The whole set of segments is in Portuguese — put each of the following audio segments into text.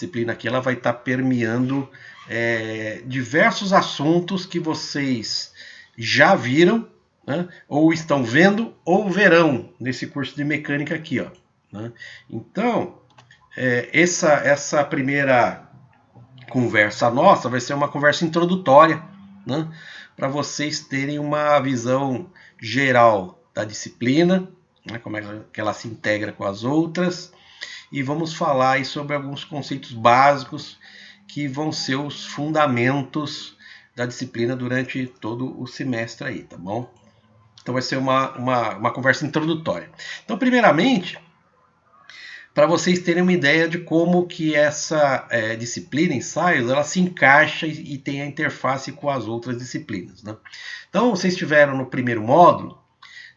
disciplina aqui ela vai estar permeando diversos assuntos que vocês já viram, né, ou estão vendo, ou verão nesse curso de mecânica aqui, ó, né? Então, essa primeira conversa nossa vai ser uma conversa introdutória, né, para vocês terem uma visão geral da disciplina, né, como é que ela se integra com as outras, e vamos falar aí sobre alguns conceitos básicos que vão ser os fundamentos da disciplina durante todo o semestre aí, tá bom? Então vai ser uma conversa introdutória. Então, primeiramente, para vocês terem uma ideia de como que essa disciplina, ensaios, ela se encaixa e tem a interface com as outras disciplinas, né? Então, vocês tiveram no primeiro módulo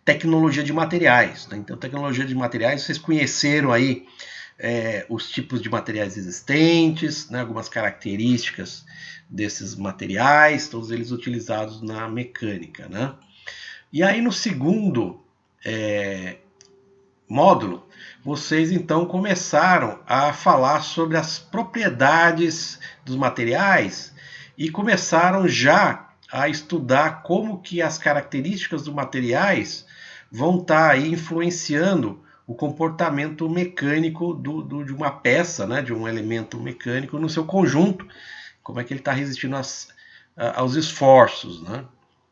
tecnologia de materiais, né? Então, tecnologia de materiais, vocês conheceram aí os tipos de materiais existentes, né, algumas características desses materiais, todos eles utilizados na mecânica, né? E aí no segundo módulo, vocês então começaram a falar sobre as propriedades dos materiais e começaram já a estudar como que as características dos materiais vão estar aí influenciando o comportamento mecânico de uma peça, né, de um elemento mecânico no seu conjunto, como é que ele está resistindo aos esforços, né?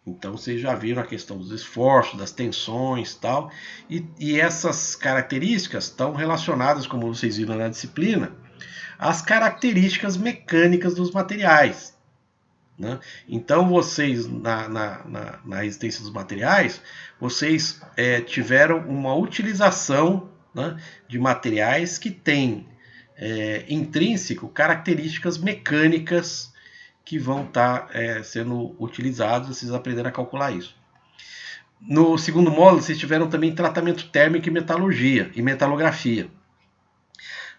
Então vocês já viram a questão dos esforços, das tensões e tal, e essas características estão relacionadas, como vocês viram na disciplina, às características mecânicas dos materiais, né? Então vocês, na resistência dos materiais, vocês tiveram uma utilização, né, de materiais que têm intrínseco características mecânicas que vão estar sendo utilizados, vocês aprenderam a calcular isso. No segundo módulo, vocês tiveram também tratamento térmico e metalurgia e metalografia.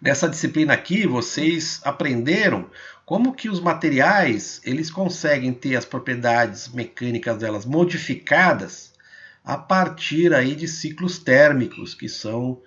Nessa disciplina aqui, vocês aprenderam como que os materiais eles conseguem ter as propriedades mecânicas delas modificadas a partir aí de ciclos térmicos, que são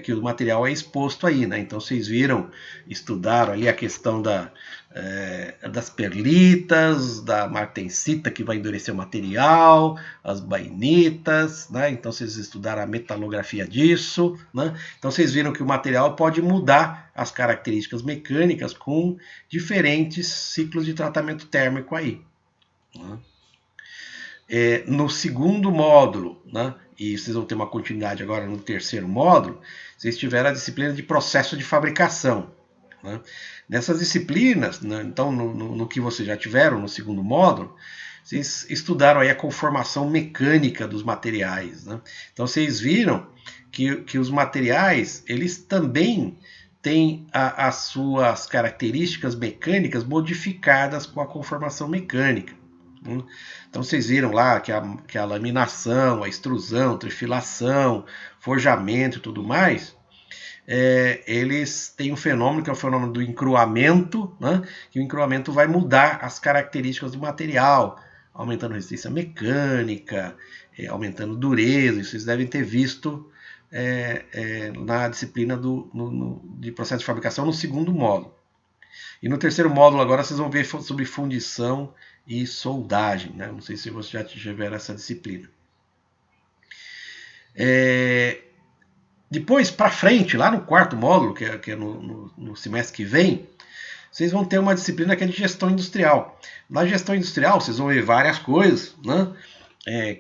que o material é exposto aí, né? Então vocês viram, estudaram ali a questão das perlitas, da martensita que vai endurecer o material, as bainitas, né? Então vocês estudaram a metalografia disso, né? Então vocês viram que o material pode mudar as características mecânicas com diferentes ciclos de tratamento térmico aí, né? No segundo módulo, né, e vocês vão ter uma continuidade agora no terceiro módulo, vocês tiveram a disciplina de processo de fabricação, né? Nessas disciplinas, né, então no que vocês já tiveram no segundo módulo, vocês estudaram aí a conformação mecânica dos materiais, né? Então vocês viram que os materiais eles também têm as suas características mecânicas modificadas com a conformação mecânica. Então vocês viram lá que a laminação, a extrusão, trifilação, forjamento e tudo mais, eles têm um fenômeno que é o fenômeno do encruamento, né? Que o encruamento vai mudar as características do material, aumentando resistência mecânica, aumentando dureza. Isso vocês devem ter visto na disciplina de processo de fabricação no segundo módulo. E no terceiro módulo agora vocês vão ver sobre fundição e soldagem, né? Não sei se vocês já tiveram essa disciplina. Depois, para frente, lá no quarto módulo, que é no semestre que vem, vocês vão ter uma disciplina que é de gestão industrial. Na gestão industrial, vocês vão ver várias coisas, né,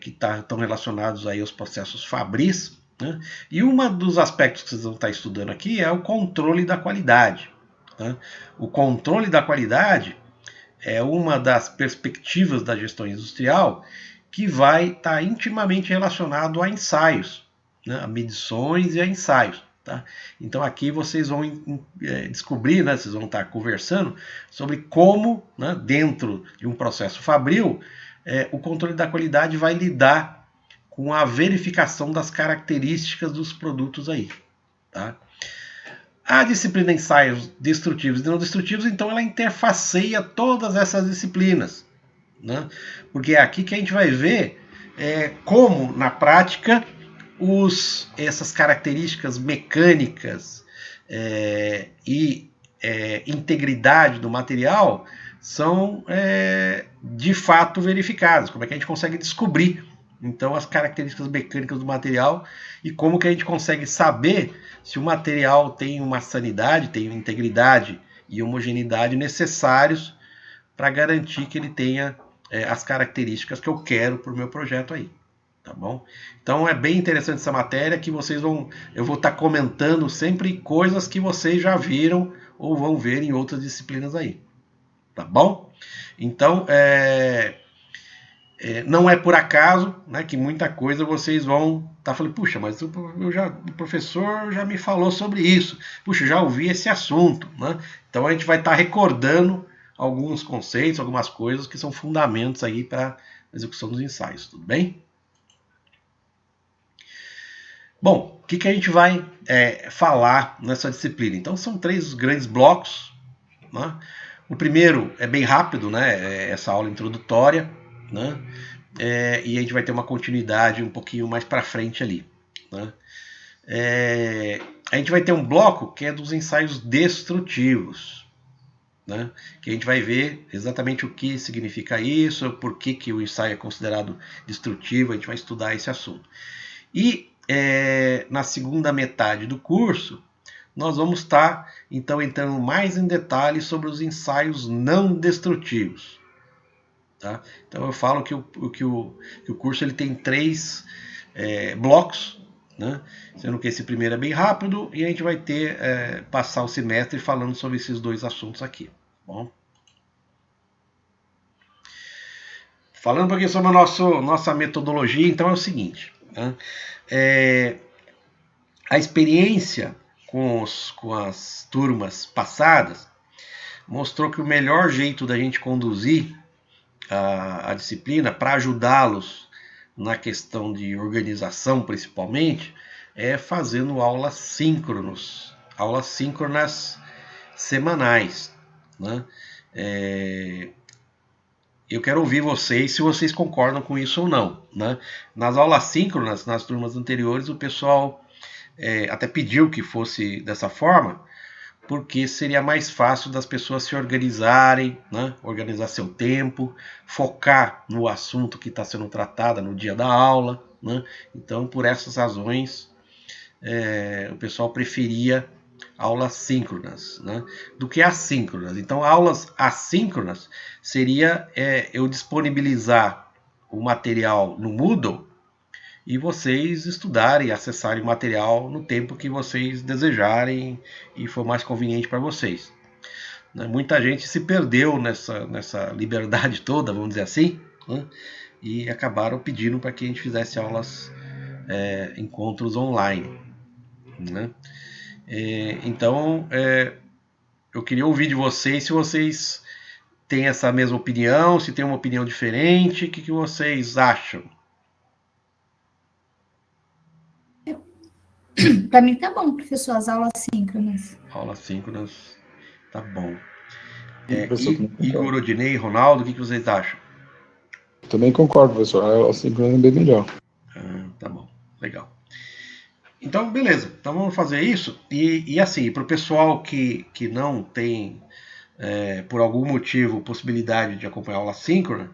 que estão relacionados aí aos processos fabris, né? E um dos aspectos que vocês vão estar estudando aqui é o controle da qualidade, né? O controle da qualidade é uma das perspectivas da gestão industrial que vai estar intimamente relacionado a ensaios, né, a medições e a ensaios. Tá? Então aqui vocês vão descobrir, né, vocês vão estar conversando sobre como, né, dentro de um processo fabril, o controle da qualidade vai lidar com a verificação das características dos produtos aí. Tá? A disciplina de ensaios destrutivos e não destrutivos, então, ela interfaceia todas essas disciplinas, né? Porque é aqui que a gente vai ver como, na prática, essas características mecânicas e integridade do material são de fato verificadas. Como é que a gente consegue descobrir então as características mecânicas do material e como que a gente consegue saber se o material tem uma sanidade, tem uma integridade e homogeneidade necessários para garantir que ele tenha as características que eu quero para o meu projeto aí. Tá bom? Então é bem interessante essa matéria que eu vou estar comentando sempre coisas que vocês já viram ou vão ver em outras disciplinas aí. Tá bom? Então, não é por acaso, né, que muita coisa vocês vão estar falando, puxa, mas o professor já me falou sobre isso, puxa, já ouvi esse assunto, né? Então a gente vai estar recordando alguns conceitos, algumas coisas que são fundamentos aí para a execução dos ensaios, tudo bem? Bom, o que a gente vai falar nessa disciplina? Então são 3 grandes blocos, né? O primeiro é bem rápido, né? Essa aula introdutória, né? E a gente vai ter uma continuidade um pouquinho mais para frente ali, né? A gente vai ter um bloco que é dos ensaios destrutivos, né? Que a gente vai ver exatamente o que significa isso, por que o ensaio é considerado destrutivo, a gente vai estudar esse assunto. E na segunda metade do curso, nós vamos estar então entrando mais em detalhes sobre os ensaios não destrutivos. Tá? Então eu falo que o curso ele tem 3 blocos, né? Sendo que esse primeiro é bem rápido e a gente vai passar o semestre falando sobre esses 2 assuntos aqui. Bom? Falando um pouquinho sobre a nossa metodologia, então é o seguinte, né? A experiência com as turmas passadas mostrou que o melhor jeito da gente conduzir a disciplina para ajudá-los na questão de organização, principalmente, é fazendo aulas síncronas semanais, né? Eu quero ouvir vocês se vocês concordam com isso ou não, né? Nas aulas síncronas, nas turmas anteriores, o pessoal até pediu que fosse dessa forma, porque seria mais fácil das pessoas se organizarem, né? Organizar seu tempo, focar no assunto que está sendo tratado no dia da aula, né? Então, por essas razões, o pessoal preferia aulas síncronas, né, do que assíncronas. Então, aulas assíncronas seria eu disponibilizar o material no Moodle e vocês estudarem, acessarem o material no tempo que vocês desejarem e for mais conveniente para vocês. Muita gente se perdeu nessa liberdade toda, vamos dizer assim, né, e acabaram pedindo para que a gente fizesse aulas, encontros online, né? Então, eu queria ouvir de vocês se vocês têm essa mesma opinião, se tem uma opinião diferente, o que vocês acham? Para mim tá bom, professor, as aulas síncronas. Aulas síncronas, tá bom. Igor, Odinei, Ronaldo, o que vocês acham? também concordo, professor. A aula síncrona é bem melhor. Tá bom, legal. Então, beleza. Então vamos fazer isso. E assim, para o pessoal que não tem, por algum motivo, possibilidade de acompanhar a aula síncrona,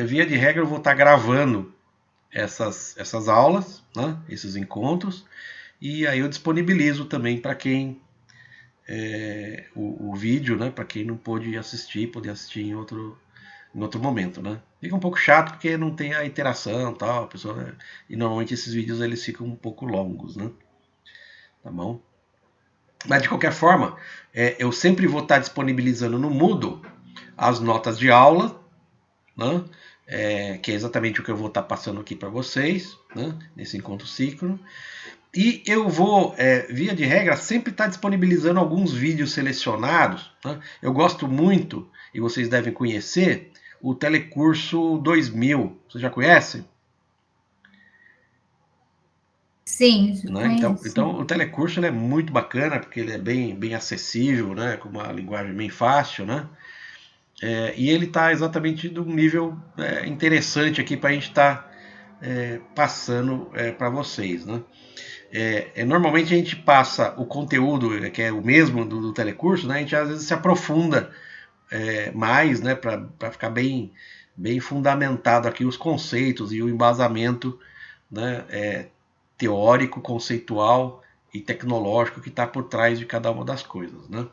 via de regra, eu vou estar gravando essas aulas, né, esses encontros, e aí eu disponibilizo também para quem o vídeo, né, para quem não pôde assistir, poder assistir em outro momento, né? Fica um pouco chato porque não tem a interação, tal, a pessoa, né? E normalmente esses vídeos eles ficam um pouco longos, né? Tá bom? Mas de qualquer forma, eu sempre vou estar disponibilizando no Moodle as notas de aula, né? Que é exatamente o que eu vou estar passando aqui para vocês, né? Nesse encontro síncrono. E eu vou, via de regra, sempre estar disponibilizando alguns vídeos selecionados, né? Eu gosto muito, e vocês devem conhecer, o Telecurso 2000. Vocês já conhecem? Sim, né? Então o Telecurso ele é muito bacana, porque ele é bem acessível, né? Com uma linguagem bem fácil, né? E ele está exatamente de um nível interessante aqui para a gente estar passando para vocês, né? Normalmente a gente passa o conteúdo, que é o mesmo do telecurso, né? A gente às vezes se aprofunda mais, né? Para ficar bem fundamentado aqui os conceitos e o embasamento, né? Teórico, conceitual e tecnológico que está por trás de cada uma das coisas, né?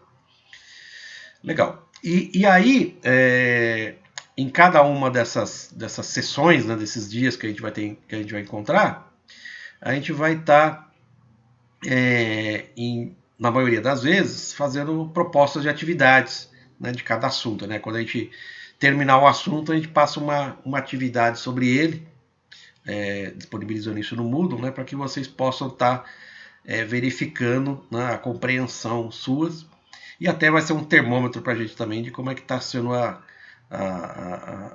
Legal. E aí, em cada uma dessas sessões, né, desses dias que a gente vai encontrar, a gente vai estar, na maioria das vezes, fazendo propostas de atividades, né, de cada assunto, né? Quando a gente terminar o assunto, a gente passa uma atividade sobre ele, disponibilizando isso no Moodle, né, para que vocês possam estar verificando, né, a compreensão suas, e até vai ser um termômetro para a gente também de como é que está sendo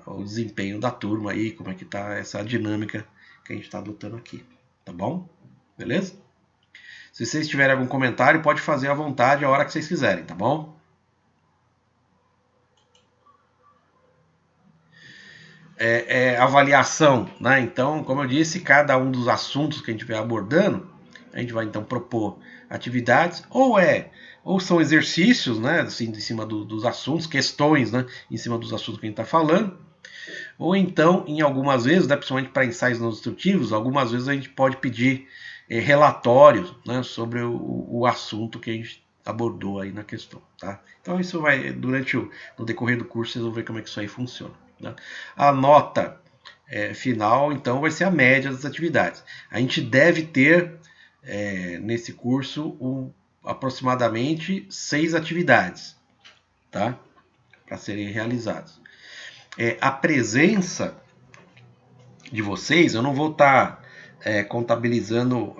o desempenho da turma aí, como é que está essa dinâmica que a gente está adotando aqui, tá bom? Beleza? Se vocês tiverem algum comentário, pode fazer à vontade a hora que vocês quiserem, tá bom? Avaliação, né? Então, como eu disse, cada um dos assuntos que a gente vai abordando, a gente vai então propor atividades, ou são exercícios, né, assim, em cima dos assuntos, questões, né, em cima dos assuntos que a gente está falando, ou então, em algumas vezes, né, principalmente para ensaios não instrutivos, algumas vezes a gente pode pedir relatórios, né, sobre o assunto que a gente abordou aí na questão, tá? Então isso vai, no decorrer do curso, vocês vão ver como é que isso aí funciona, né? A nota final, então, vai ser a média das atividades. A gente deve ter, nesse curso, aproximadamente 6 atividades, tá? Para serem realizadas. A presença de vocês, eu não vou estar contabilizando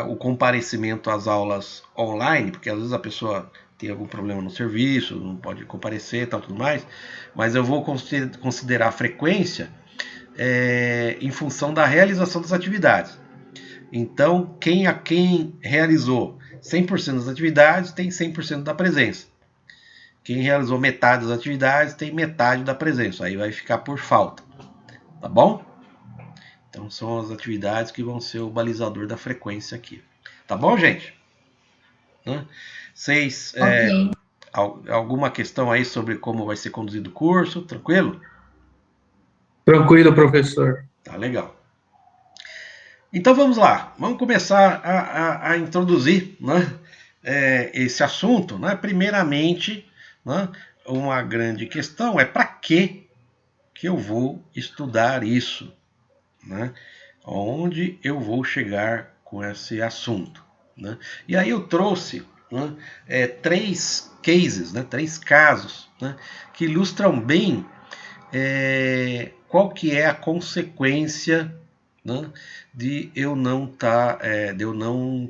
o comparecimento às aulas online, porque às vezes a pessoa tem algum problema no serviço, não pode comparecer e tal, tudo mais, mas eu vou considerar a frequência em função da realização das atividades. Então, quem realizou 100% das atividades tem 100% da presença. Quem realizou metade das atividades tem metade da presença. Aí vai ficar por falta. Tá bom? Então são as atividades que vão ser o balizador da frequência aqui. Tá bom, gente? Vocês, Ok. alguma questão aí sobre como vai ser conduzido o curso? Tranquilo? Tranquilo, professor. Tá legal. Então vamos lá. Vamos começar a introduzir, né, esse assunto. Né? Primeiramente, né, uma grande questão é para que eu vou estudar isso? Né? Onde eu vou chegar com esse assunto? Né? E aí eu trouxe, né, 3 cases, né, 3 casos, né, que ilustram bem qual que é a consequência, né, de eu não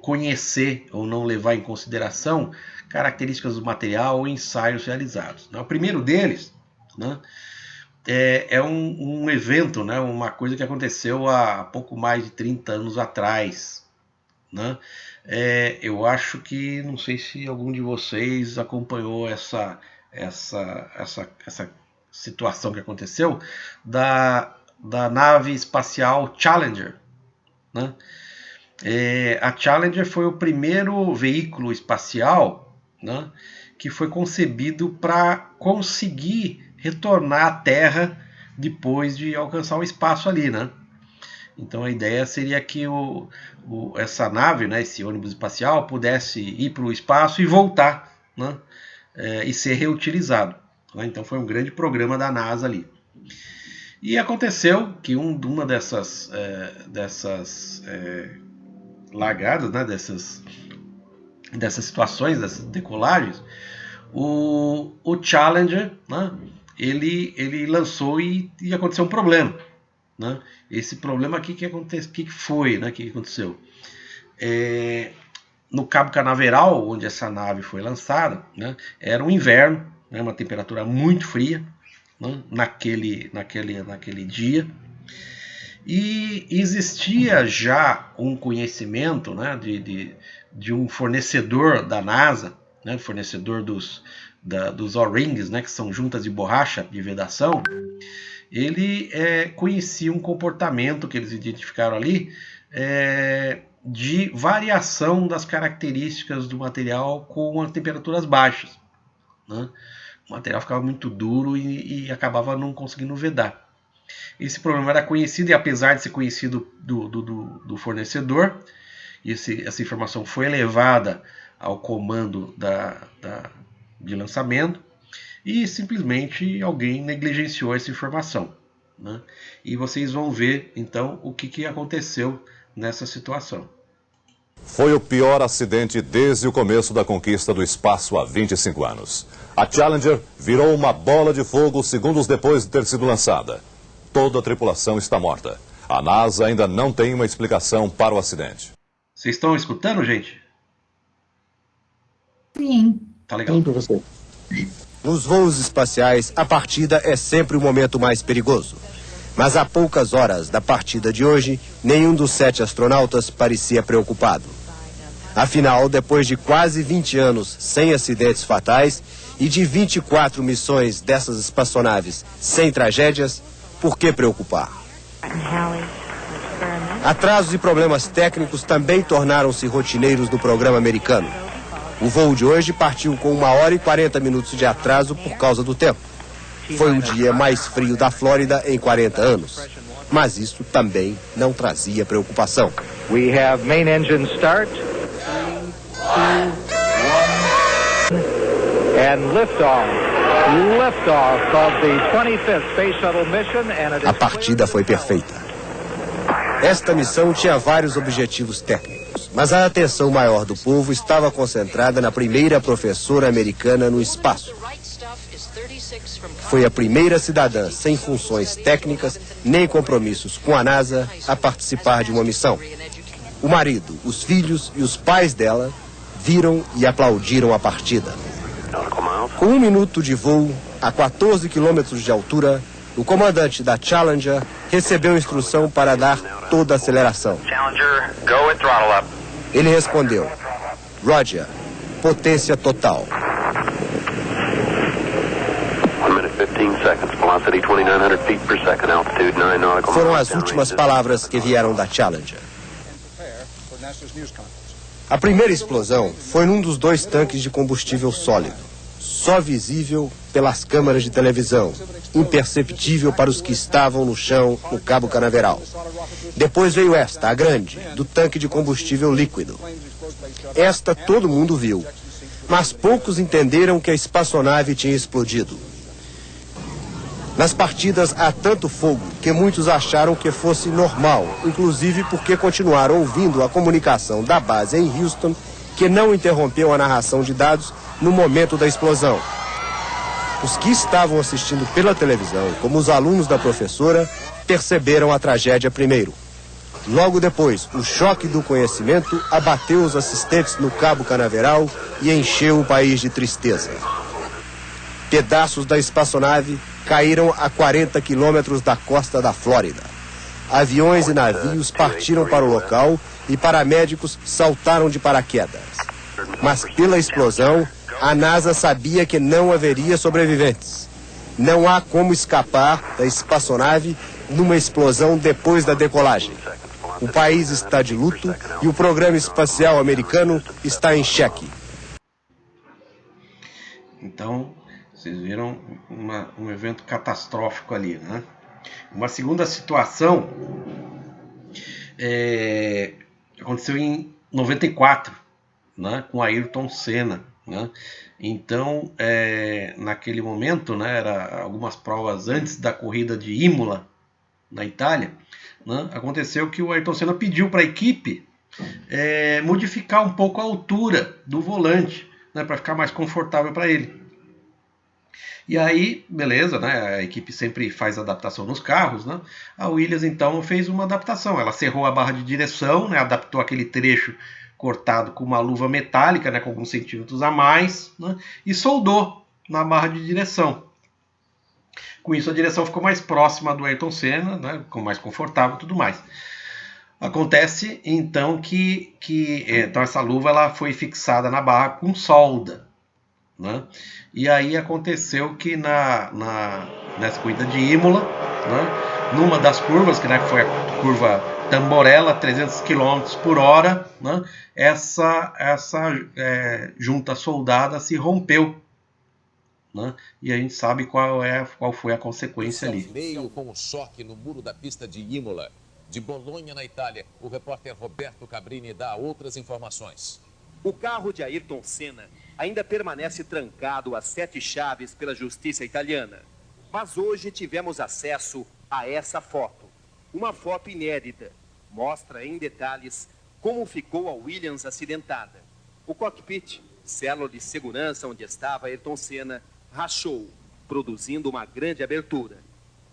conhecer ou não levar em consideração características do material ou ensaios realizados. Né? O primeiro deles, né, é um evento, né, uma coisa que aconteceu há pouco mais de 30 anos atrás. Né? Eu acho que, não sei se algum de vocês acompanhou essa situação que aconteceu da nave espacial Challenger. Né? A Challenger foi o primeiro veículo espacial, né, que foi concebido para conseguir retornar à Terra depois de alcançar o espaço ali, né? Então a ideia seria que essa nave, né, esse ônibus espacial, pudesse ir para o espaço e voltar, né, e ser reutilizado. Né? Então foi um grande programa da NASA ali. E aconteceu que uma dessas largadas, né, dessas situações, dessas decolagens, o Challenger, né, ele lançou e aconteceu um problema. Né? Esse problema aqui que foi, né, que aconteceu? No Cabo Canaveral, onde essa nave foi lançada, né, era um inverno, né, uma temperatura muito fria, né, naquele dia. E existia já um conhecimento, né, de um fornecedor da NASA, né, fornecedor dos O-rings, né, que são juntas de borracha de vedação. Ele conhecia um comportamento que eles identificaram ali de variação das características do material com as temperaturas baixas, né? O material ficava muito duro e acabava não conseguindo vedar. Esse problema era conhecido, e apesar de ser conhecido do fornecedor, essa informação foi levada ao comando de lançamento e simplesmente alguém negligenciou essa informação, né? E vocês vão ver então o que aconteceu nessa situação. Foi o pior acidente desde o começo da conquista do espaço há 25 anos. A Challenger virou uma bola de fogo segundos depois de ter sido lançada. Toda a tripulação está morta. A NASA ainda não tem uma explicação para o acidente. Vocês estão escutando, gente? Sim. Tá legal. Sim, professor. Nos voos espaciais, a partida é sempre o momento mais perigoso. Mas a poucas horas da partida de hoje, nenhum dos 7 astronautas parecia preocupado. Afinal, depois de quase 20 anos sem acidentes fatais e de 24 missões dessas espaçonaves sem tragédias, por que preocupar? Atrasos e problemas técnicos também tornaram-se rotineiros do programa americano. O voo de hoje partiu com 1 hora e 40 minutos de atraso por causa do tempo. Foi o dia mais frio da Flórida em 40 anos. Mas isso também não trazia preocupação. We have main engine start. 3, 2, 1. And liftoff. Liftoff of the 25th Space Shuttle mission. A partida foi perfeita. Esta missão tinha vários objetivos técnicos, mas a atenção maior do povo estava concentrada na primeira professora americana no espaço. Foi a primeira cidadã sem funções técnicas nem compromissos com a NASA a participar de uma missão. O marido, os filhos e os pais dela viram e aplaudiram a partida. Com 1 minuto de voo, a 14 quilômetros de altura, o comandante da Challenger recebeu instrução para dar toda a aceleração. Challenger, go at throttle up. Ele respondeu: Roger, potência total. 1 minute 15 seconds, velocity 2,900 feet per second, altitude 9 nautical miles. Foram as últimas palavras que vieram da Challenger. A primeira explosão foi num dos 2 tanques de combustível sólido, só visível pelas câmeras de televisão, imperceptível para os que estavam no chão no Cabo Canaveral. Depois veio esta, a grande, do tanque de combustível líquido. Esta todo mundo viu, mas poucos entenderam que a espaçonave tinha explodido. Nas partidas há tanto fogo que muitos acharam que fosse normal, inclusive porque continuaram ouvindo a comunicação da base em Houston, que não interrompeu a narração de dados no momento da explosão. Os que estavam assistindo pela televisão, como os alunos da professora, perceberam a tragédia primeiro. Logo depois, o choque do conhecimento abateu os assistentes no Cabo Canaveral e encheu o país de tristeza. Pedaços da espaçonave caíram a 40 quilômetros da costa da Flórida. Aviões e navios partiram para o local e paramédicos saltaram de paraquedas. Mas pela explosão, a NASA sabia que não haveria sobreviventes. Não há como escapar da espaçonave numa explosão depois da decolagem. O país está de luto e o programa espacial americano está em xeque. Então, vocês viram um evento catastrófico ali, né? Uma segunda situação aconteceu em 94, né, com Ayrton Senna, né? Então, naquele momento, né, era algumas provas antes da corrida de Imola, na Itália, né, aconteceu que o Ayrton Senna pediu para a equipe modificar um pouco a altura do volante, né, para ficar mais confortável para ele. E aí, beleza, né? A equipe sempre faz adaptação nos carros, né? A Williams, então, fez uma adaptação. Ela serrou a barra de direção, né? Adaptou aquele trecho cortado com uma luva metálica, né? Com alguns centímetros a mais, né? E soldou na barra de direção. Com isso, a direção ficou mais próxima do Ayrton Senna, né? Ficou mais confortável e tudo mais. Acontece, então, que então essa luva ela foi fixada na barra com solda, né? E aí aconteceu que nessa corrida de Imola, né, numa das curvas, que, né, foi a curva Tamborella, 300 km por hora, né, essa junta soldada se rompeu, né, e a gente sabe qual foi a consequência ali. Meio com o choque no muro da pista de Imola. De Bolonha, na Itália, o repórter Roberto Cabrini dá outras informações. O carro de Ayrton Senna ainda permanece trancado a 7 chaves pela justiça italiana. Mas hoje tivemos acesso a essa foto. Uma foto inédita. Mostra em detalhes como ficou a Williams acidentada. O cockpit, célula de segurança onde estava Ayrton Senna, rachou, produzindo uma grande abertura.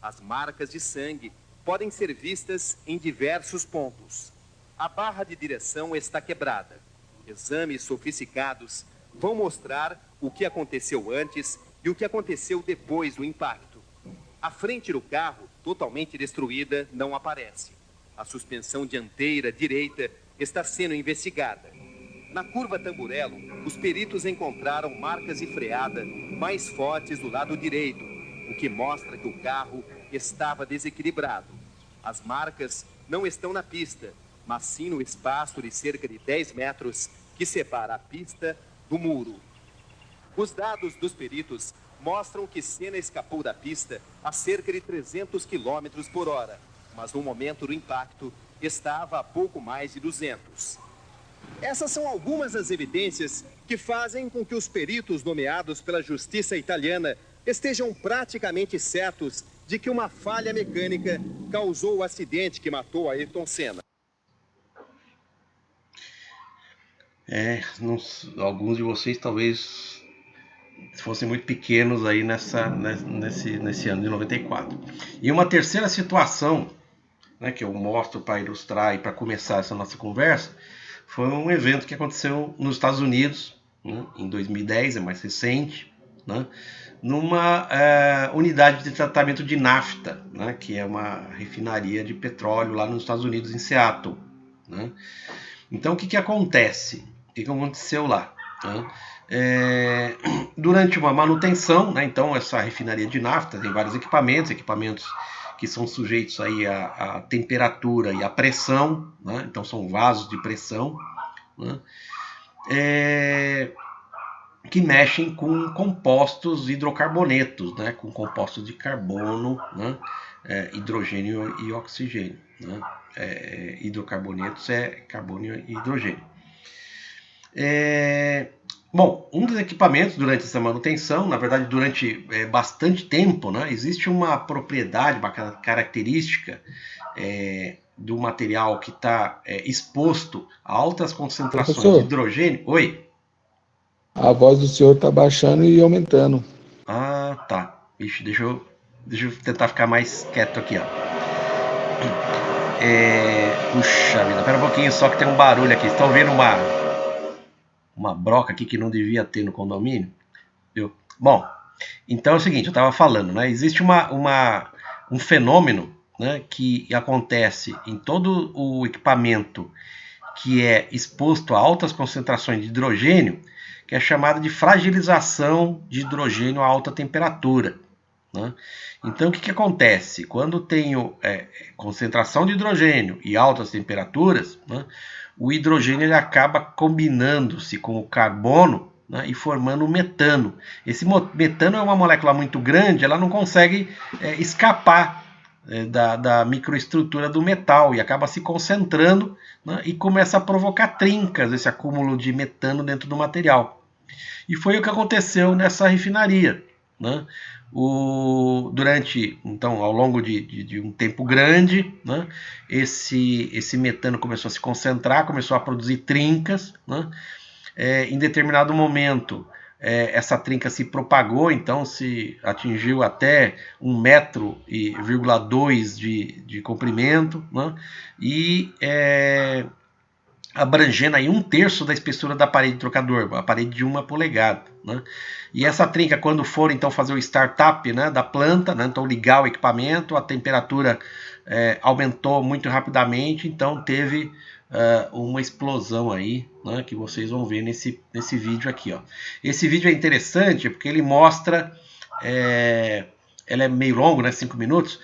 As marcas de sangue podem ser vistas em diversos pontos. A barra de direção está quebrada. Exames sofisticados vão mostrar o que aconteceu antes e o que aconteceu depois do impacto. A frente do carro, totalmente destruída, não aparece. A suspensão dianteira direita está sendo investigada. Na curva Tamburello, os peritos encontraram marcas de freada mais fortes do lado direito, o que mostra que o carro estava desequilibrado. As marcas não estão na pista, mas sim no espaço de cerca de 10 metros que separa a pista do muro. Os dados dos peritos mostram que Senna escapou da pista a cerca de 300 km por hora, mas no momento do impacto estava a pouco mais de 200. Essas são algumas das evidências que fazem com que os peritos nomeados pela justiça italiana estejam praticamente certos de que uma falha mecânica causou o acidente que matou Ayrton Senna. Alguns de vocês talvez fossem muito pequenos aí nesse ano de 94. E uma terceira situação, né, que eu mostro para ilustrar e para começar essa nossa conversa, foi um evento que aconteceu nos Estados Unidos, né, em 2010, é mais recente, né, numa unidade de tratamento de nafta, né, que é uma refinaria de petróleo lá nos Estados Unidos, em Seattle, né. Então, o que acontece? O que aconteceu lá? Né? Durante uma manutenção, né, então essa refinaria de nafta tem vários equipamentos que são sujeitos aí à temperatura e à pressão, né, então são vasos de pressão, né, que mexem com compostos hidrocarbonetos, né, com compostos de carbono, né, hidrogênio e oxigênio, né. Hidrocarbonetos é carbono e hidrogênio. Bom, um dos equipamentos durante essa manutenção, na verdade durante bastante tempo, né, existe uma propriedade, uma característica do material que está exposto a altas concentrações de hidrogênio. Oi? A voz do senhor está baixando e aumentando. Ah, tá. Ixi, deixa eu tentar ficar mais quieto aqui, ó. Puxa vida, pera um pouquinho só que tem um barulho aqui. Vocês estão vendo uma broca aqui que não devia ter no condomínio? Viu? Bom, então é o seguinte, eu estava falando, né? Existe um fenômeno, né, que acontece em todo o equipamento que é exposto a altas concentrações de hidrogênio, que é chamado de fragilização de hidrogênio a alta temperatura, né? Então, o que acontece? Quando tenho concentração de hidrogênio e altas temperaturas, né, o hidrogênio ele acaba combinando-se com o carbono, né, e formando o metano. Esse metano é uma molécula muito grande, ela não consegue escapar da microestrutura do metal e acaba se concentrando, né, e começa a provocar trincas, esse acúmulo de metano dentro do material. E foi o que aconteceu nessa refinaria, né? Então, ao longo de um tempo grande, né, esse metano começou a se concentrar, começou a produzir trincas, né? Em determinado momento, essa trinca se propagou, então se atingiu até 1,2 m de comprimento, né? E abrangendo aí 1/3 da espessura da parede de trocador, a parede de 1 polegada, né? E essa trinca, quando for então fazer o startup, né, da planta, né, então ligar o equipamento, a temperatura aumentou muito rapidamente, então teve uma explosão aí, né, que vocês vão ver nesse vídeo aqui, ó. Esse vídeo é interessante porque ele mostra, ele é meio longo, né, 5 minutos,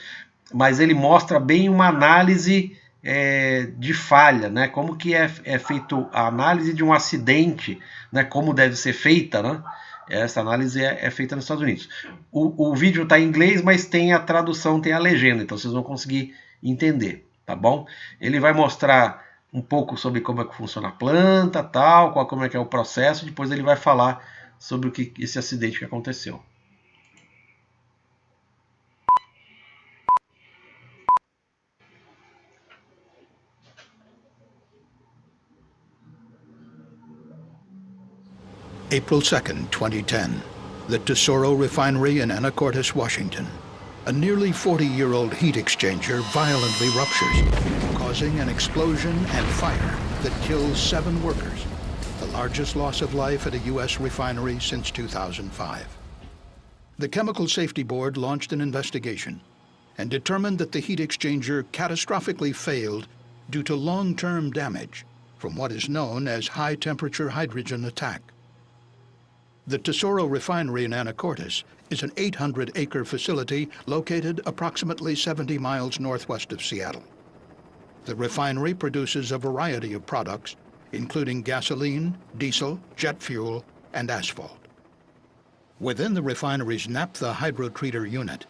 mas ele mostra bem uma análise de falha, né? Como que é feito a análise de um acidente, né? Como deve ser feita, né? Essa análise é feita nos Estados Unidos. O vídeo está em inglês, mas tem a tradução, tem a legenda, então vocês vão conseguir entender, tá bom? Ele vai mostrar um pouco sobre como é que funciona a planta, tal, como é que é o processo, depois ele vai falar sobre esse acidente que aconteceu. April 2nd, 2010, the Tesoro Refinery in Anacortes, Washington. A nearly 40-year-old heat exchanger violently ruptures, causing an explosion and fire that kills 7 workers, the largest loss of life at a U.S. refinery since 2005. The Chemical Safety Board launched an investigation and determined that the heat exchanger catastrophically failed due to long-term damage from what is known as high-temperature hydrogen attack. The Tesoro Refinery in Anacortes is an 800-acre facility located approximately 70 miles northwest of Seattle. The refinery produces a variety of products, including gasoline, diesel, jet fuel, and asphalt. Within the refinery's naphtha hydrotreater unit,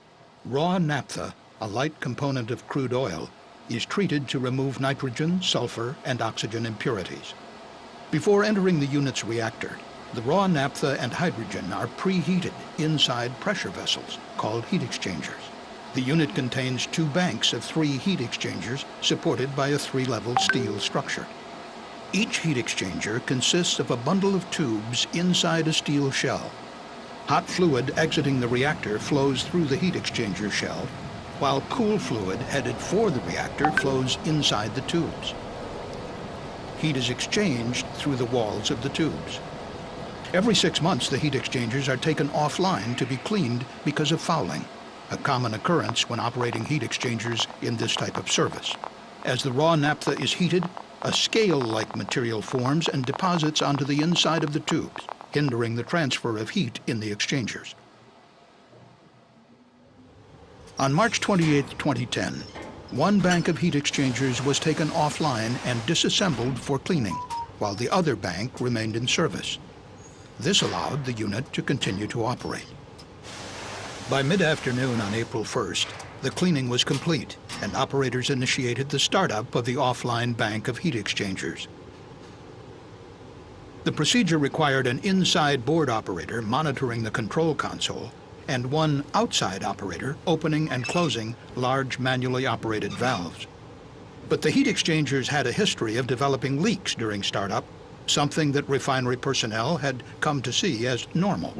raw naphtha, a light component of crude oil, is treated to remove nitrogen, sulfur, and oxygen impurities. Before entering the unit's reactor, the raw naphtha and hydrogen are preheated inside pressure vessels called heat exchangers. The unit contains 2 banks of 3 heat exchangers supported by a 3-level steel structure. Each heat exchanger consists of a bundle of tubes inside a steel shell. Hot fluid exiting the reactor flows through the heat exchanger shell, while cool fluid headed for the reactor flows inside the tubes. Heat is exchanged through the walls of the tubes. Every 6 months, the heat exchangers are taken offline to be cleaned because of fouling, a common occurrence when operating heat exchangers in this type of service. As the raw naphtha is heated, a scale-like material forms and deposits onto the inside of the tubes, hindering the transfer of heat in the exchangers. On March 28, 2010, 1 bank of heat exchangers was taken offline and disassembled for cleaning, while the other bank remained in service. This allowed the unit to continue to operate. By mid-afternoon on April 1st, the cleaning was complete and operators initiated the startup of the offline bank of heat exchangers. The procedure required an inside board operator monitoring the control console and 1 outside operator opening and closing large manually operated valves. But the heat exchangers had a history of developing leaks during startup, something that refinery personnel had come to see as normal.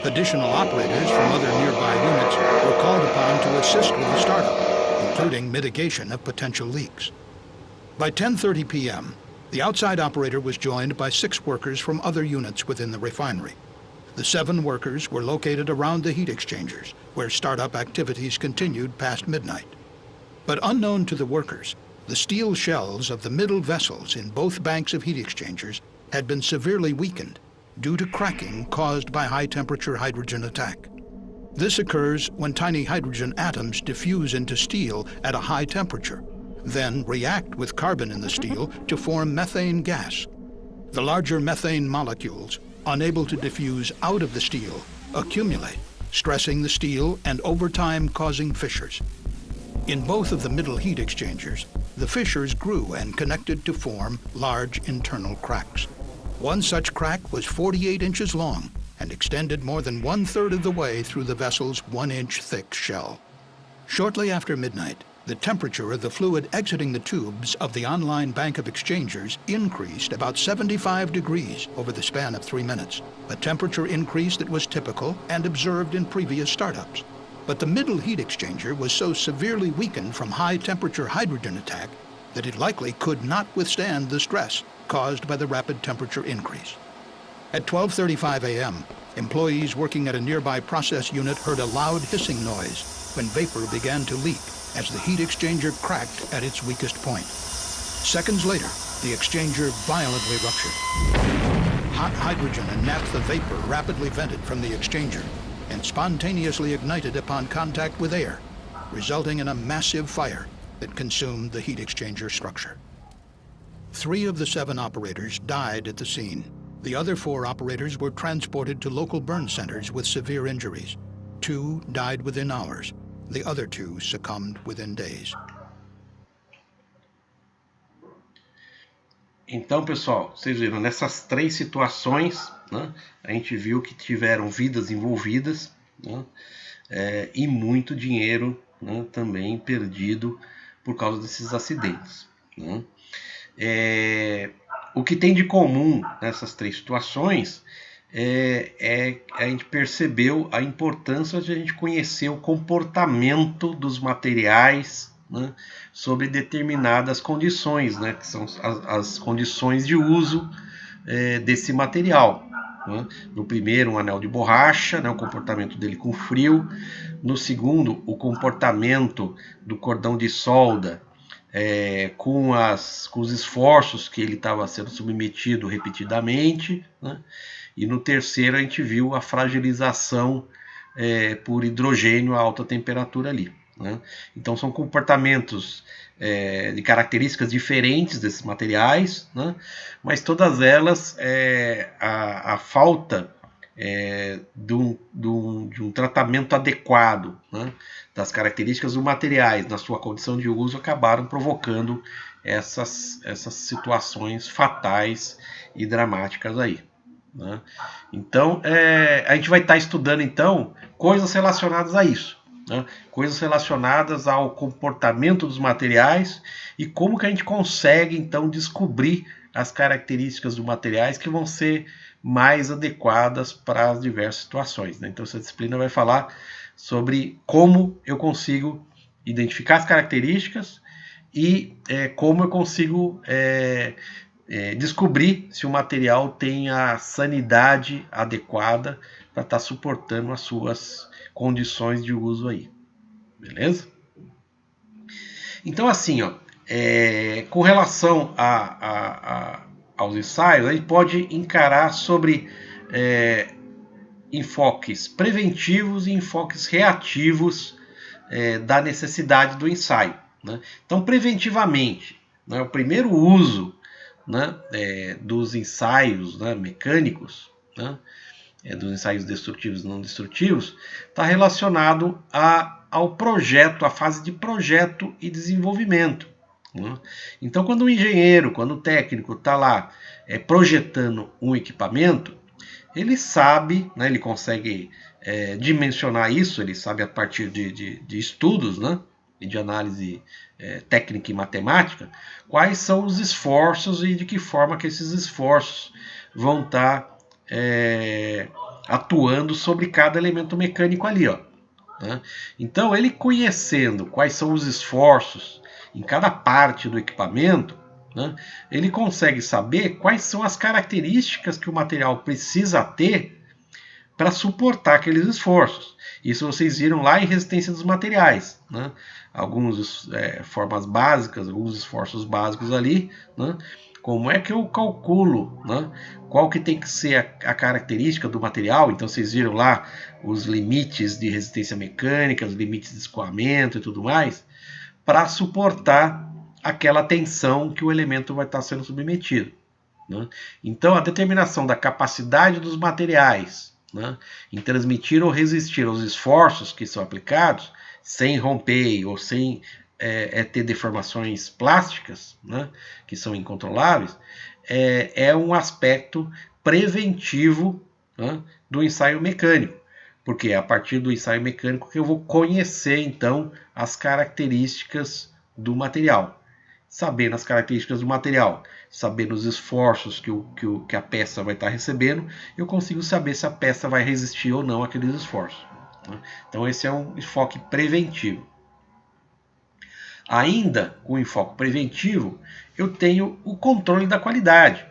Additional operators from other nearby units were called upon to assist with the startup, including mitigation of potential leaks. By 10:30 p.m., the outside operator was joined by 6 workers from other units within the refinery. The 7 workers were located around the heat exchangers, where startup activities continued past midnight. But unknown to the workers, the steel shells of the middle vessels in both banks of heat exchangers had been severely weakened due to cracking caused by high-temperature hydrogen attack. This occurs when tiny hydrogen atoms diffuse into steel at a high temperature, then react with carbon in the steel to form methane gas. The larger methane molecules, unable to diffuse out of the steel, accumulate, stressing the steel and over time causing fissures. In both of the middle heat exchangers, the fissures grew and connected to form large internal cracks. One such crack was 48 inches long and extended more than 1/3 of the way through the vessel's 1-inch thick shell. Shortly after midnight, the temperature of the fluid exiting the tubes of the online bank of exchangers increased about 75 degrees over the span of 3 minutes, a temperature increase that was typical and observed in previous startups. But the middle heat exchanger was so severely weakened from high-temperature hydrogen attack that it likely could not withstand the stress caused by the rapid temperature increase. At 12:35 a.m., employees working at a nearby process unit heard a loud hissing noise when vapor began to leak as the heat exchanger cracked at its weakest point. Seconds later, the exchanger violently ruptured. Hot hydrogen and naphtha vapor rapidly vented from the exchanger and spontaneously ignited upon contact with air, resulting in a massive fire that consumed the heat exchanger structure. 3 of the 7 operators died at the scene. The other 4 operators were transported to local burn centers with severe injuries. 2 died within hours. The other 2 succumbed within days. Então, pessoal, vocês viram, nessas 3 situações, né, a gente viu que tiveram vidas envolvidas, né, e muito dinheiro, né, também perdido por causa desses acidentes, né. O que tem de comum nessas 3 situações a gente percebeu a importância de a gente conhecer o comportamento dos materiais, né, sobre determinadas condições, né, que são as condições de uso desse material, né. No primeiro, um anel de borracha, né, o comportamento dele com frio. No segundo, o comportamento do cordão de solda com os esforços que ele estava sendo submetido repetidamente, né. E no terceiro a gente viu a fragilização por hidrogênio a alta temperatura ali, né? Então são comportamentos de características diferentes desses materiais, né? Mas todas elas a falta de um tratamento adequado, né, das características dos materiais na sua condição de uso acabaram provocando essas situações fatais e dramáticas aí, né? Então a gente vai estar estudando então coisas relacionadas a isso, né? Coisas relacionadas ao comportamento dos materiais e como que a gente consegue então descobrir as características dos materiais que vão ser mais adequadas para as diversas situações, né? Então essa disciplina vai falar sobre como eu consigo identificar as características e como eu consigo descobrir se o material tem a sanidade adequada para estar suportando as suas condições de uso aí, beleza? Então assim, ó, com relação aos ensaios, a gente pode encarar sobre enfoques preventivos e enfoques reativos da necessidade do ensaio, né? Então, preventivamente, né, o primeiro uso, né, dos ensaios, né, mecânicos, né, dos ensaios destrutivos e não destrutivos, está relacionado ao projeto, à fase de projeto e desenvolvimento, né? Então, quando o engenheiro, quando o técnico está lá projetando um equipamento, ele sabe, né, ele consegue dimensionar isso, ele sabe a partir de estudos, né, e de análise técnica e matemática, quais são os esforços e de que forma que esses esforços vão estar atuando sobre cada elemento mecânico ali, ó, né? Então, ele conhecendo quais são os esforços em cada parte do equipamento, né, ele consegue saber quais são as características que o material precisa ter para suportar aqueles esforços. Isso vocês viram lá em resistência dos materiais, né? Algumas formas básicas, alguns esforços básicos ali, né? Como é que eu calculo, né, qual que tem que ser a característica do material? Então vocês viram lá os limites de resistência mecânica, os limites de escoamento e tudo mais, para suportar aquela tensão que o elemento vai estar sendo submetido, né? Então a determinação da capacidade dos materiais, né, em transmitir ou resistir aos esforços que são aplicados, sem romper ou sem ter deformações plásticas, né, que são incontroláveis, é um aspecto preventivo, né, do ensaio mecânico, porque é a partir do ensaio mecânico que eu vou conhecer então as características do material. Sabendo as características do material, sabendo os esforços que a peça vai estar recebendo, eu consigo saber se a peça vai resistir ou não àqueles esforços, né? Então esse é um enfoque preventivo. Ainda com o enfoque preventivo, eu tenho o controle da qualidade,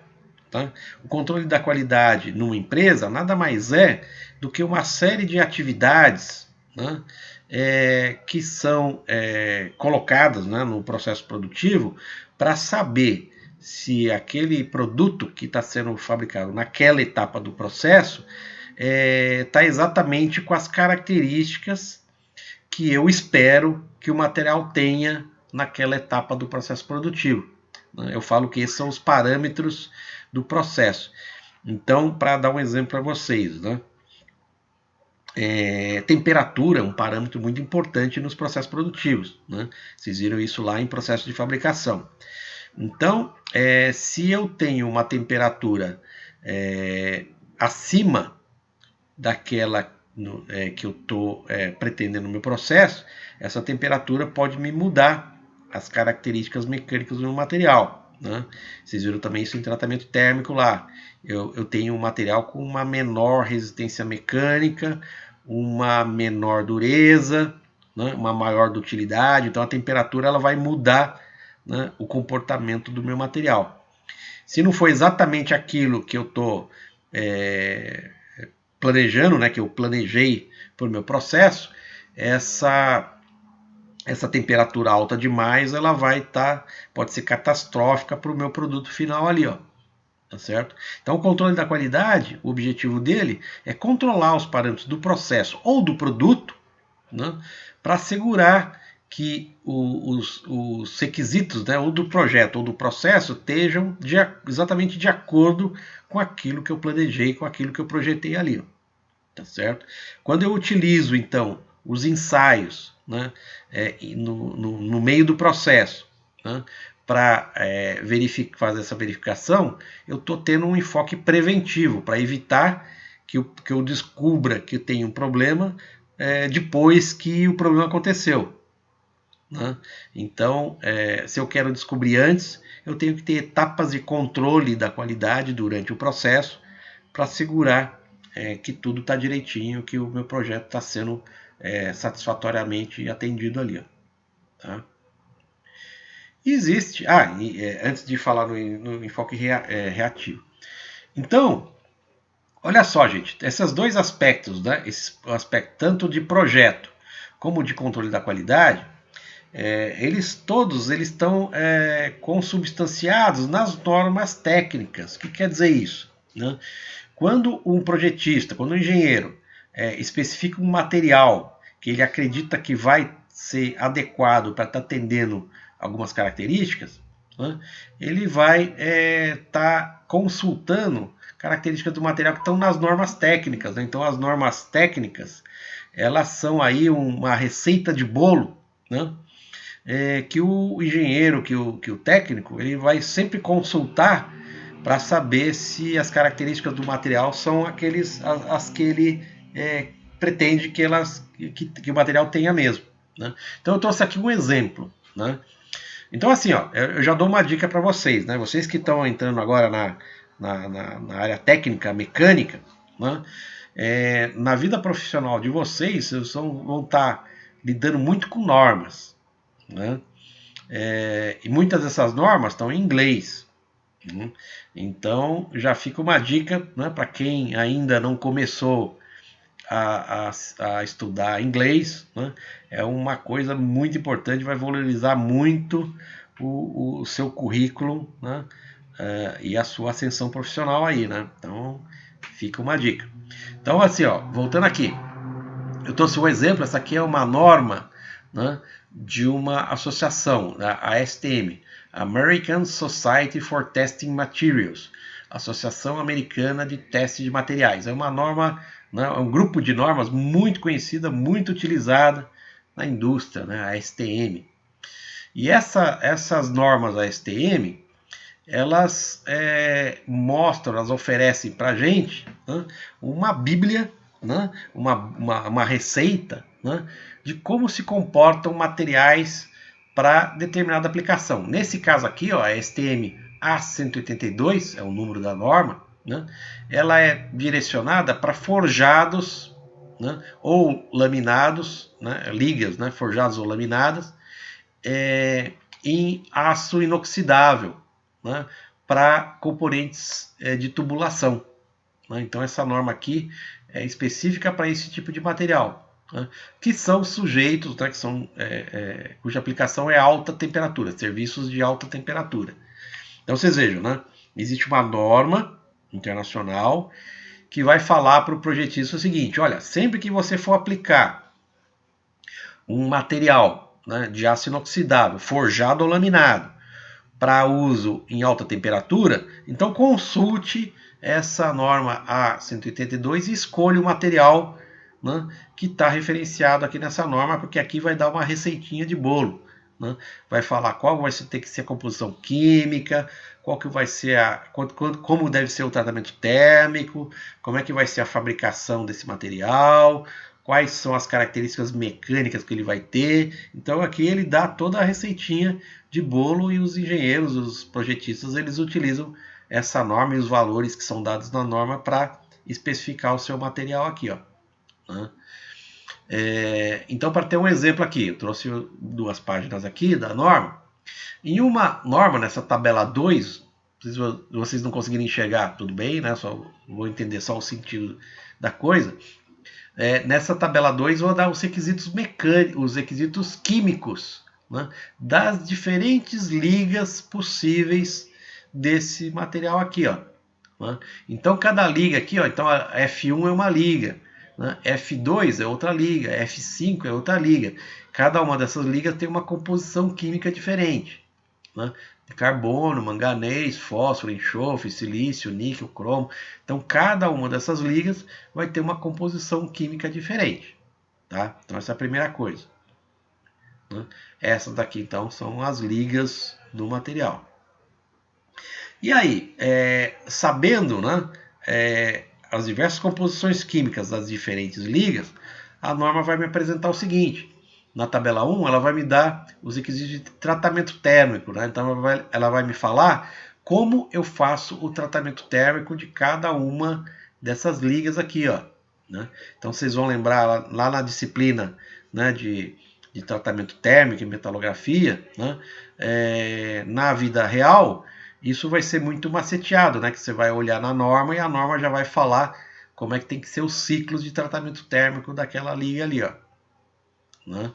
tá? O controle da qualidade numa empresa nada mais é do que uma série de atividades, né, que são colocadas, né, no processo produtivo para saber se aquele produto que está sendo fabricado naquela etapa do processo está exatamente com as características que eu espero que o material tenha naquela etapa do processo produtivo. Eu falo que esses são os parâmetros do processo. Então, para dar um exemplo para vocês, né? Temperatura é um parâmetro muito importante nos processos produtivos, né? Vocês viram isso lá em processo de fabricação. Então, se eu tenho uma temperatura acima daquela que eu estou pretendendo no meu processo, essa temperatura pode me mudar as características mecânicas do meu material, né? Vocês viram também isso em tratamento térmico lá. Eu tenho um material com uma menor resistência mecânica, uma menor dureza, né? Uma maior dutilidade. Então a temperatura ela vai mudar, né, o comportamento do meu material. Se não for exatamente aquilo que eu estou planejando, né, que eu planejei para o meu processo, essa temperatura alta demais, ela pode ser catastrófica para o meu produto final ali, ó. Tá certo? Então o controle da qualidade, o objetivo dele é controlar os parâmetros do processo ou do produto, né, para assegurar que os requisitos, né, ou do projeto ou do processo estejam exatamente de acordo com aquilo que eu planejei, com aquilo que eu projetei ali, ó. Tá certo? Quando eu utilizo então os ensaios, né, no meio do processo, né, para fazer essa verificação, eu estou tendo um enfoque preventivo para evitar que eu descubra que tem um problema depois que o problema aconteceu, né? Então, se eu quero descobrir antes, eu tenho que ter etapas de controle da qualidade durante o processo para assegurar que tudo está direitinho, que o meu projeto está sendo satisfatoriamente atendido ali, ó, tá? Existe... antes de falar no enfoque reativo. Então, olha só, gente, esses dois aspectos, né, esse aspecto tanto de projeto como de controle da qualidade, eles estão consubstanciados nas normas técnicas. O que quer dizer isso, né? Quando um projetista, quando um engenheiro especifica um material que ele acredita que vai ser adequado para estar atendendo algumas características, né, ele vai estar consultando características do material que estão nas normas técnicas, né? Então as normas técnicas, elas são aí uma receita de bolo, né, que o engenheiro, que o técnico, ele vai sempre consultar para saber se as características do material são as que ele pretende que o material tenha mesmo, né? Então eu trouxe aqui um exemplo, né? Então assim, ó, eu já dou uma dica para vocês, né? Vocês que estão entrando agora na área técnica, mecânica, né? Na vida profissional de vocês vão estar lidando muito com normas, né? E muitas dessas normas estão em inglês. Então já fica uma dica, né, para quem ainda não começou a estudar inglês, né? É uma coisa muito importante, vai valorizar muito o seu currículo, né? E a sua ascensão profissional aí, né? Então fica uma dica. Então assim, ó, voltando aqui, eu trouxe um exemplo. Essa aqui é uma norma, né, de uma associação, a ASTM, American Society for Testing Materials, Associação Americana de Teste de Materiais. É uma norma, né, é um grupo de normas muito conhecida, muito utilizada na indústria, né, a ASTM. E essas normas da ASTM, elas mostram, elas oferecem para a gente, né, uma bíblia, né, uma receita, né, de como se comportam materiais para determinada aplicação. Nesse caso aqui, ó, a STM A182 é o número da norma, né, ela é direcionada para forjados, né, ou laminados, né, ligas, né, forjados ou laminadas, em aço inoxidável, né, para componentes de tubulação, né. Então essa norma aqui é específica para esse tipo de material, né, que são sujeitos, né, cuja aplicação é alta temperatura, serviços de alta temperatura. Então vocês vejam, né, existe uma norma internacional que vai falar para o projetista o seguinte: olha, sempre que você for aplicar um material né, de aço inoxidável, forjado ou laminado, para uso em alta temperatura, então consulte essa norma A182 e escolha o material, né, que está referenciado aqui nessa norma, porque aqui vai dar uma receitinha de bolo, né? Vai falar qual vai ter que ser a composição química, qual que vai ser como deve ser o tratamento térmico, como é que vai ser a fabricação desse material, quais são as características mecânicas que ele vai ter. Então aqui ele dá toda a receitinha de bolo e os engenheiros, os projetistas, eles utilizam essa norma e os valores que são dados na norma para especificar o seu material aqui, ó, né? Então, para ter um exemplo aqui, eu trouxe 2 páginas aqui da norma. Em uma norma, nessa tabela 2, se vocês não conseguirem enxergar, tudo bem, né? Só vou entender só o sentido da coisa. Nessa tabela 2, eu vou dar os requisitos mecânicos, os requisitos químicos, né, das diferentes ligas possíveis desse material aqui, ó, né? Então, cada liga aqui, ó, então a F1 é uma liga, né? F2 é outra liga, F5 é outra liga. Cada uma dessas ligas tem uma composição química diferente, né? Carbono, manganês, fósforo, enxofre, silício, níquel, cromo. Então, cada uma dessas ligas vai ter uma composição química diferente, tá? Então, essa é a primeira coisa, né? Essas daqui, então, são as ligas do material. E aí, sabendo, né, as diversas composições químicas das diferentes ligas, a norma vai me apresentar o seguinte. Na tabela 1, ela vai me dar os requisitos de tratamento térmico, né? Então, ela vai me falar como eu faço o tratamento térmico de cada uma dessas ligas aqui, ó, né? Então, vocês vão lembrar lá na disciplina, né, de tratamento térmico e metalografia, né? Na vida real, isso vai ser muito maceteado, né? Que você vai olhar na norma e a norma já vai falar como é que tem que ser os ciclos de tratamento térmico daquela liga ali, ó, né?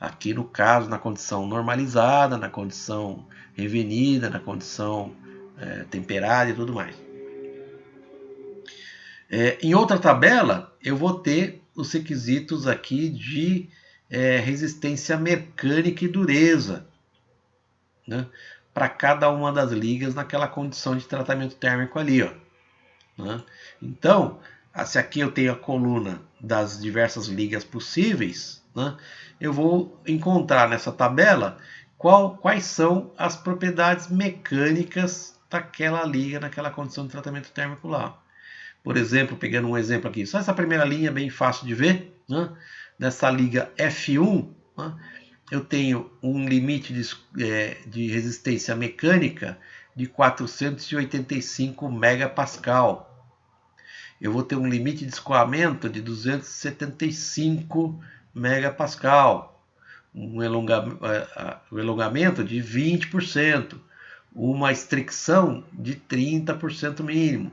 Aqui no caso, na condição normalizada, na condição revenida, na condição temperada e tudo mais. Em outra tabela, eu vou ter os requisitos aqui de resistência mecânica e dureza, né, para cada uma das ligas naquela condição de tratamento térmico ali, ó, né? Então, se aqui eu tenho a coluna das diversas ligas possíveis, né, eu vou encontrar nessa tabela quais são as propriedades mecânicas daquela liga naquela condição de tratamento térmico lá. Por exemplo, pegando um exemplo aqui, só essa primeira linha bem fácil de ver, né? Nessa liga F1, né, eu tenho um limite de resistência mecânica de 485 megapascal. Eu vou ter um limite de escoamento de 275 megapascal, um elongamento de 20%, uma estricção de 30% mínimo,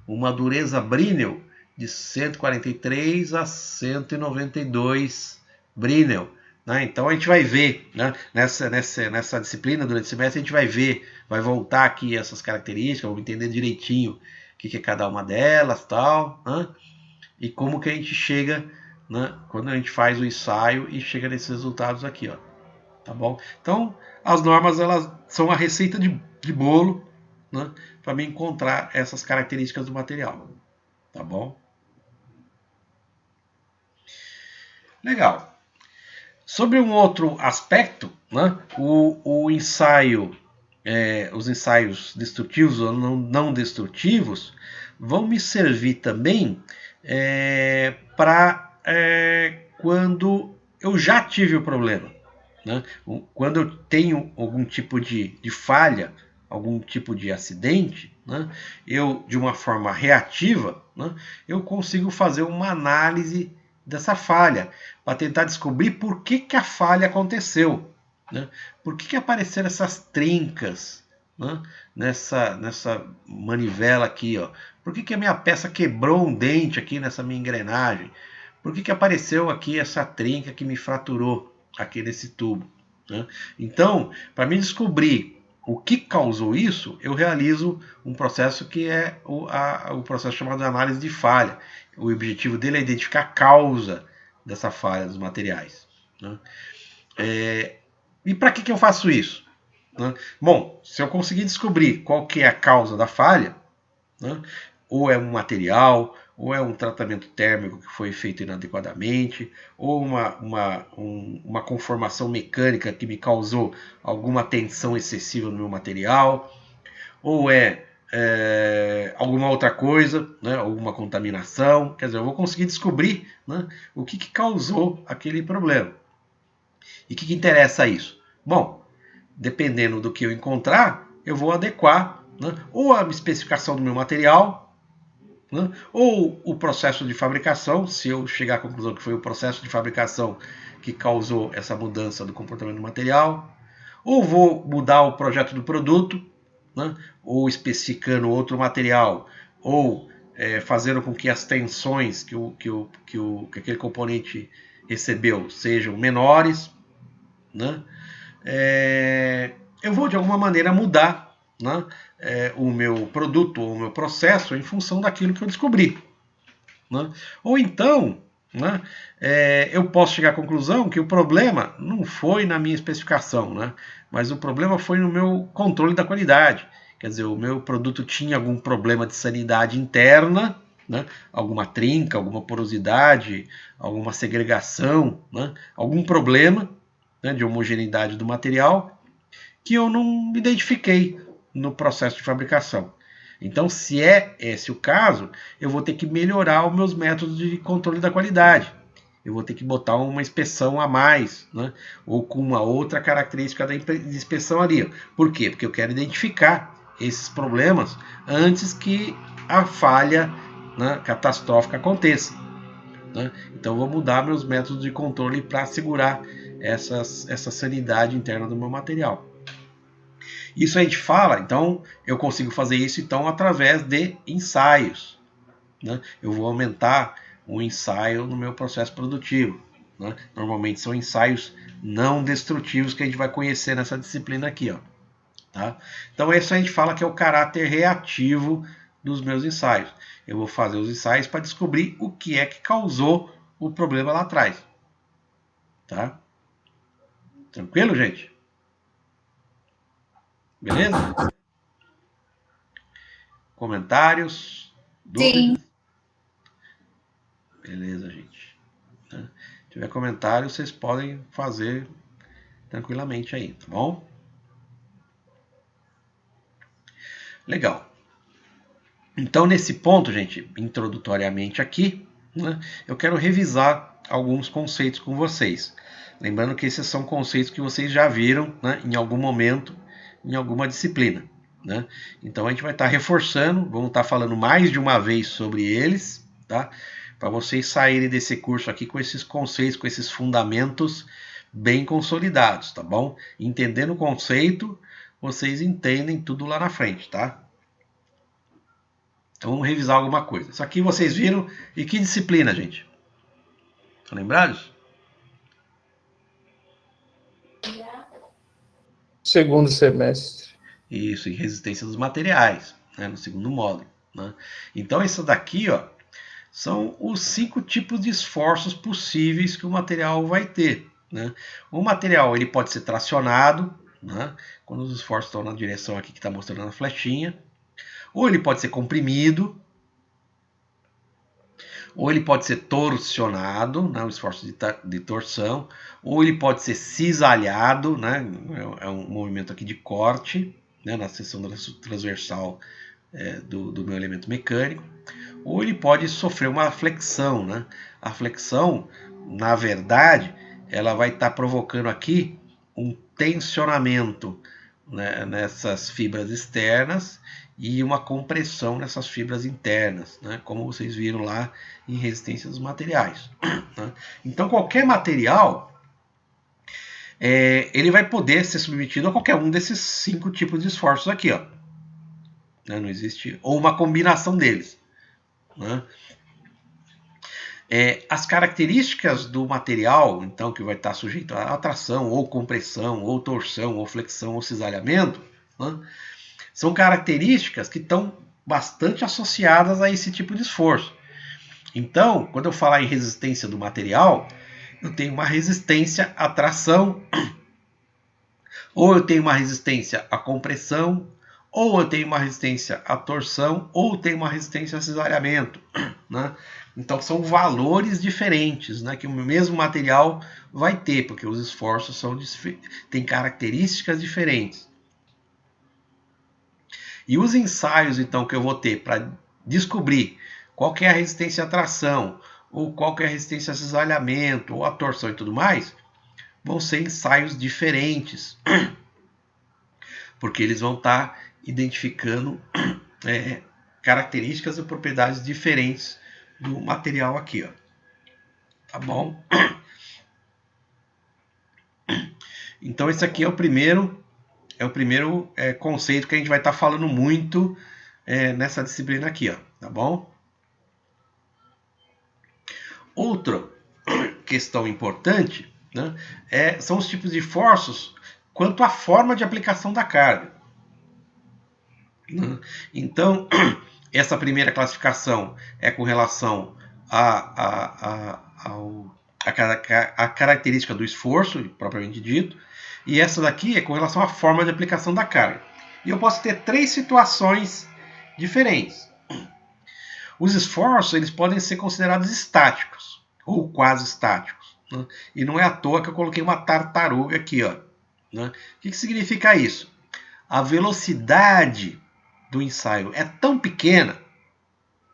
uma dureza Brinell de 143 a 192 Brinell, né? Então a gente vai ver, né, nessa disciplina durante o semestre, a gente vai voltar aqui essas características, vamos entender direitinho o que é cada uma delas, tal, né? E como que a gente chega, né, quando a gente faz o ensaio e chega nesses resultados aqui, ó, tá bom? Então as normas, elas são a receita de bolo, né, para me encontrar essas características do material, tá bom? Legal. Sobre um outro aspecto, né, o ensaio, os ensaios destrutivos ou não destrutivos vão me servir também para quando eu já tive o problema, né? Quando eu tenho algum tipo de falha, algum tipo de acidente, né, eu, de uma forma reativa, né, eu consigo fazer uma análise dessa falha, para tentar descobrir por que a falha aconteceu, né? Por que apareceram essas trincas, né, nessa manivela aqui, ó? Por que a minha peça quebrou um dente aqui nessa minha engrenagem? Por que apareceu aqui essa trinca que me fraturou aqui nesse tubo, né? Então, para me descobrir o que causou isso, eu realizo um processo que é o processo chamado de análise de falha. O objetivo dele é identificar a causa dessa falha dos materiais, né? E para que eu faço isso? Né? Bom, se eu conseguir descobrir qual que é a causa da falha, né? Ou é um material, ou é um tratamento térmico que foi feito inadequadamente, ou uma conformação mecânica que me causou alguma tensão excessiva no meu material, ou alguma outra coisa, né? Alguma contaminação. Quer dizer, eu vou conseguir descobrir, né, o que causou aquele problema. E o que interessa isso? Bom, dependendo do que eu encontrar, eu vou adequar, né, ou a especificação do meu material, né, ou o processo de fabricação, se eu chegar à conclusão que foi o processo de fabricação que causou essa mudança do comportamento do material, ou vou mudar o projeto do produto, né, ou especificando outro material, ou fazendo com que as tensões que aquele componente recebeu sejam menores, né? Eu vou de alguma maneira mudar, né, o meu produto ou o meu processo em função daquilo que eu descobri, né? Ou então, né, eu posso chegar à conclusão que o problema não foi na minha especificação, né, mas o problema foi no meu controle da qualidade. Quer dizer, o meu produto tinha algum problema de sanidade interna, né, alguma trinca, alguma porosidade, alguma segregação, né, algum problema, né, de homogeneidade do material que eu não identifiquei no processo de fabricação. Então, se é esse o caso, eu vou ter que melhorar os meus métodos de controle da qualidade. Eu vou ter que botar uma inspeção a mais, né, ou com uma outra característica da inspeção ali. Por quê? Porque eu quero identificar esses problemas antes que a falha, né, catastrófica aconteça, né? Então, eu vou mudar meus métodos de controle para assegurar essa sanidade interna do meu material. Isso a gente fala, então, eu consigo fazer isso então através de ensaios, né? Eu vou aumentar o ensaio no meu processo produtivo, né? Normalmente são ensaios não destrutivos que a gente vai conhecer nessa disciplina aqui, ó, tá? Então, isso a gente fala que é o caráter reativo dos meus ensaios. Eu vou fazer os ensaios para descobrir o que é que causou o problema lá atrás, tá? Tranquilo, gente? Beleza? Comentários? Dúvidas? Sim. Beleza, gente. Se tiver comentário, vocês podem fazer tranquilamente aí, tá bom? Legal. Então, nesse ponto, gente, introdutoriamente aqui, né, eu quero revisar alguns conceitos com vocês. Lembrando que esses são conceitos que vocês já viram, né, em algum momento, em alguma disciplina, né? Então, a gente vai estar reforçando, vamos estar falando mais de uma vez sobre eles, tá? Para vocês saírem desse curso aqui com esses conceitos, com esses fundamentos bem consolidados, tá bom? Entendendo o conceito, vocês entendem tudo lá na frente, tá? Então vamos revisar alguma coisa. Isso aqui vocês viram. E que disciplina, gente? Estão lembrados? Segundo semestre. Isso, em resistência dos materiais, né, no segundo módulo, né? Então isso daqui, ó, são os 5 tipos de esforços possíveis que o material vai ter, né? O material ele pode ser tracionado, né, quando os esforços estão na direção aqui que está mostrando na flechinha. Ou ele pode ser comprimido, ou ele pode ser torsionado, né, um esforço de torção, ou ele pode ser cisalhado, né, é um movimento aqui de corte, né, na seção transversal do meu elemento mecânico, ou ele pode sofrer uma flexão, né? A flexão, na verdade, ela vai estar provocando aqui um tensionamento, né, nessas fibras externas e uma compressão nessas fibras internas, né, como vocês viram lá em resistência dos materiais, né? Então, qualquer material ele vai poder ser submetido a qualquer um desses 5 tipos de esforços aqui, ó. Né, não existe, ou uma combinação deles, né? As características do material, então, que vai estar sujeito a atração, ou compressão, ou torção, ou flexão, ou cisalhamento, né, são características que estão bastante associadas a esse tipo de esforço. Então, quando eu falar em resistência do material, eu tenho uma resistência à tração, ou eu tenho uma resistência à compressão, ou eu tenho uma resistência à torção, ou eu tenho uma resistência a cisalhamento, né? Então são valores diferentes, né, que o mesmo material vai ter, porque os esforços têm características diferentes. E os ensaios, então, que eu vou ter para descobrir qual que é a resistência à tração, ou qual que é a resistência a cisalhamento, ou a torção e tudo mais, vão ser ensaios diferentes, porque eles vão estar identificando características e propriedades diferentes do material aqui, ó. Tá bom? Então esse aqui é o primeiro conceito que a gente vai estar falando muito nessa disciplina aqui, ó. Tá bom? Outra questão importante, né, são os tipos de esforços quanto à forma de aplicação da carga. Então, essa primeira classificação é com relação à característica do esforço, propriamente dito, e essa daqui é com relação à forma de aplicação da carga. E eu posso ter três situações diferentes. Os esforços eles podem ser considerados estáticos, ou quase estáticos, né? E não é à toa que eu coloquei uma tartaruga aqui, ó, né? O que significa isso? A velocidade do ensaio é tão pequena,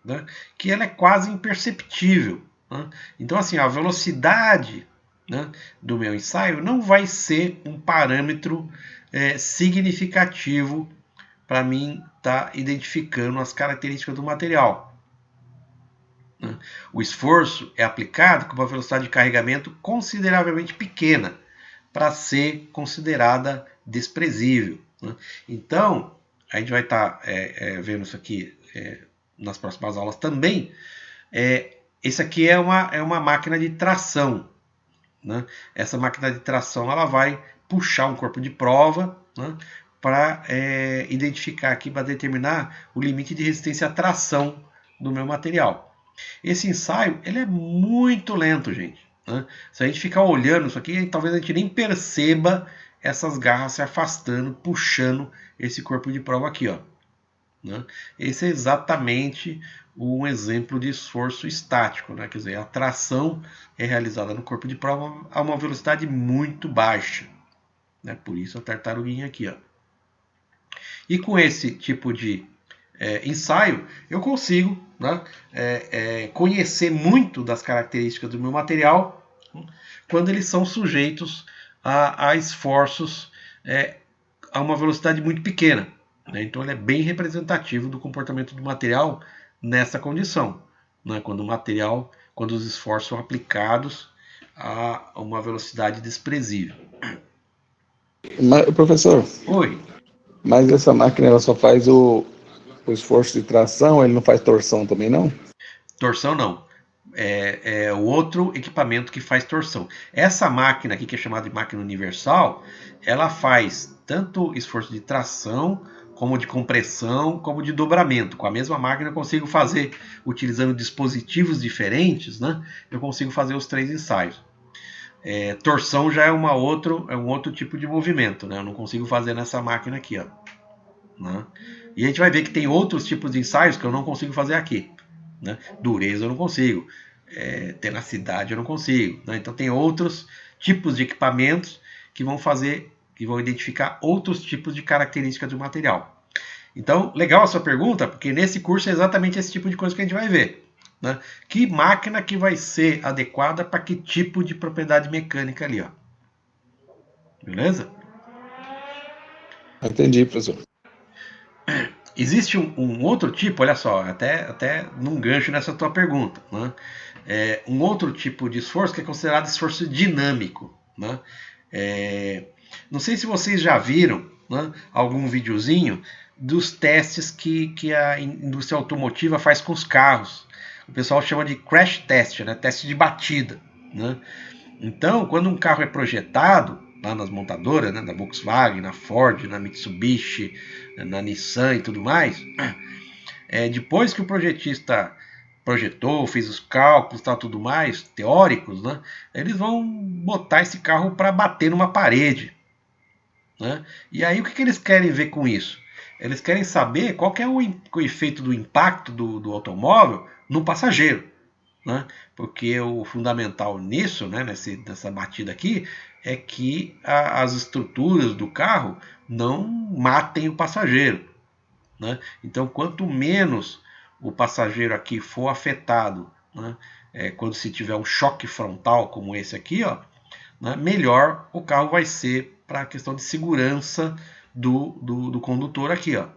né, que ela é quase imperceptível, né? Então, assim, a velocidade, né, do meu ensaio não vai ser um parâmetro significativo para mim estar identificando as características do material, né? O esforço é aplicado com uma velocidade de carregamento consideravelmente pequena para ser considerada desprezível, né? Então, a gente vai estar vendo isso aqui nas próximas aulas também. Esse aqui é uma máquina de tração, né? Essa máquina de tração ela vai puxar um corpo de prova, né, para identificar aqui, para determinar o limite de resistência à tração do meu material. Esse ensaio ele é muito lento, gente, né? Se a gente ficar olhando isso aqui, talvez a gente nem perceba essas garras se afastando, puxando esse corpo de prova aqui, ó, né? Esse é exatamente um exemplo de esforço estático, né? Quer dizer, a tração é realizada no corpo de prova a uma velocidade muito baixa, né? Por isso a tartaruguinha aqui, ó. E com esse tipo de ensaio, eu consigo, né, conhecer muito das características do meu material quando eles são sujeitos a esforços a uma velocidade muito pequena, né? Então ele é bem representativo do comportamento do material nessa condição, né? Quando os esforços são aplicados a uma velocidade desprezível. Mas, professor. Oi. Mas essa máquina ela só faz o esforço de tração, ele não faz torção também, não? Torção não. É o outro equipamento que faz torção. Essa máquina aqui, que é chamada de máquina universal, ela faz tanto esforço de tração, como de compressão, como de dobramento. Com a mesma máquina eu consigo fazer, utilizando dispositivos diferentes, né? Eu consigo fazer os três ensaios. Torção já é um outro tipo de movimento, né? Eu não consigo fazer nessa máquina aqui, ó, né? E a gente vai ver que tem outros tipos de ensaios que eu não consigo fazer aqui, né? Dureza eu não consigo, tenacidade eu não consigo, né? Então tem outros tipos de equipamentos que vão identificar outros tipos de características do material. Então, legal a sua pergunta, porque nesse curso é exatamente esse tipo de coisa que a gente vai ver, né? Que máquina que vai ser adequada para que tipo de propriedade mecânica ali, ó. Beleza? Entendi, professor. Existe um outro tipo, olha só, até num gancho nessa tua pergunta, né? Um outro tipo de esforço que é considerado esforço dinâmico, né? Não sei se vocês já viram, né, algum videozinho dos testes que a indústria automotiva faz com os carros. O pessoal chama de crash test, né? Teste de batida, né? Então, quando um carro é projetado lá nas montadoras, né, na Volkswagen, na Ford, na Mitsubishi, na Nissan e tudo mais, depois que o projetista projetou, fez os cálculos, tal, tudo mais, teóricos, né? Eles vão botar esse carro para bater numa parede, né? E aí o que eles querem ver com isso? Eles querem saber qual que é o efeito do impacto do automóvel no passageiro, né? Porque o fundamental nisso, né, nessa batida aqui, é que as estruturas do carro não matem o passageiro, né? Então, quanto menos o passageiro aqui for afetado, né, quando se tiver um choque frontal como esse aqui, ó, né, melhor o carro vai ser para a questão de segurança do condutor aqui, ó,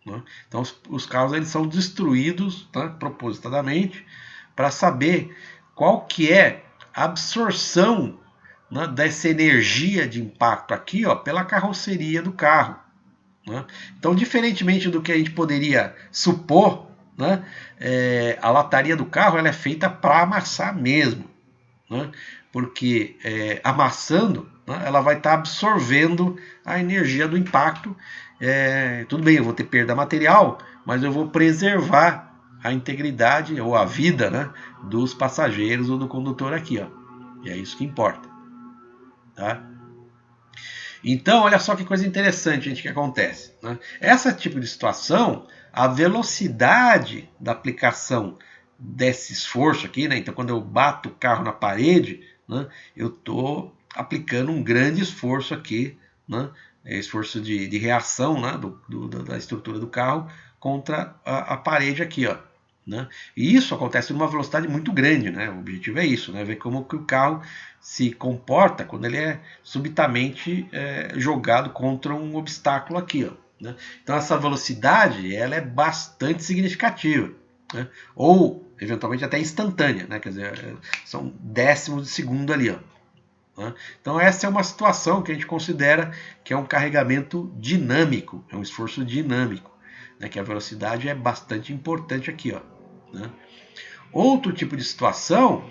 né? Então os carros eles são destruídos, né, propositadamente para saber qual que é a absorção, né, dessa energia de impacto aqui, ó, pela carroceria do carro, né? Então, diferentemente do que a gente poderia supor, né, a lataria do carro ela é feita para amassar mesmo, né? Porque amassando, né, ela vai estar absorvendo a energia do impacto. Tudo bem, eu vou ter perda material, mas eu vou preservar a integridade ou a vida, né, dos passageiros ou do condutor aqui, ó. E é isso que importa, tá? Então, olha só que coisa interessante, gente, que acontece, né? Essa tipo de situação, a velocidade da aplicação desse esforço aqui, né? Então, quando eu bato o carro na parede, né, eu estou aplicando um grande esforço aqui, né? Esforço de reação, né, da estrutura do carro contra a parede aqui, ó, né? E isso acontece numa velocidade muito grande, né? O objetivo é isso, né? Ver como que o carro se comporta quando ele é subitamente jogado contra um obstáculo aqui, ó, né? Então essa velocidade ela é bastante significativa, né? Ou eventualmente até instantânea, né? Quer dizer, são décimos de segundo ali, ó, né? Então essa é uma situação que a gente considera que é um carregamento dinâmico, é um esforço dinâmico, né? Que a velocidade é bastante importante aqui, ó, né? Outro tipo de situação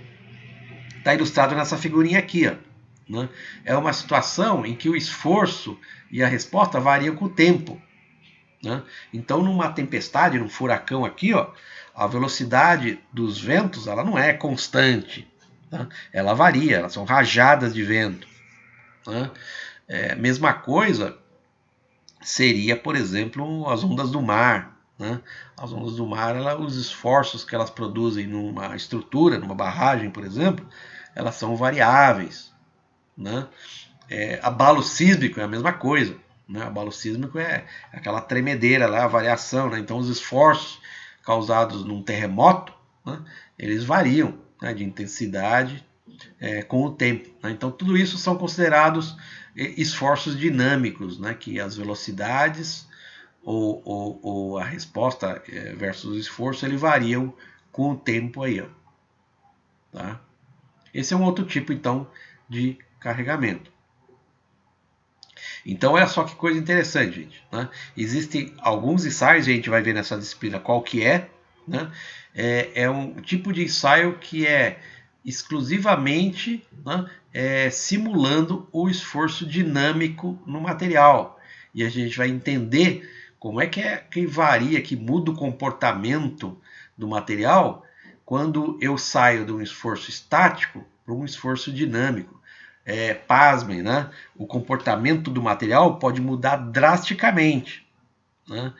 está ilustrado nessa figurinha aqui, ó, né? É uma situação em que o esforço e a resposta variam com o tempo, né? Então, numa tempestade, num furacão aqui, ó, a velocidade dos ventos ela não é constante, né? Ela varia, elas são rajadas de vento, né? Mesma coisa seria, por exemplo, as ondas do mar, né? As ondas do mar, os esforços que elas produzem numa estrutura, numa barragem, por exemplo, elas são variáveis, né? Abalo sísmico é a mesma coisa, né? Abalo sísmico é aquela tremedeira lá, a variação, né? Então os esforços causados num terremoto, né, eles variam, né, de intensidade com o tempo, né? Então tudo isso são considerados esforços dinâmicos, né? Que as velocidades ou a resposta versus o esforço ele variam com o tempo aí, ó, tá? Esse é um outro tipo, então, de carregamento. Então, olha só que coisa interessante, gente, né? Existem alguns ensaios, a gente vai ver nessa disciplina qual que é, né? É um tipo de ensaio que é exclusivamente, né, simulando o esforço dinâmico no material. E a gente vai entender como é que varia, que muda o comportamento do material quando eu saio de um esforço estático para um esforço dinâmico. Pasmem, né? O comportamento do material pode mudar drasticamente, né?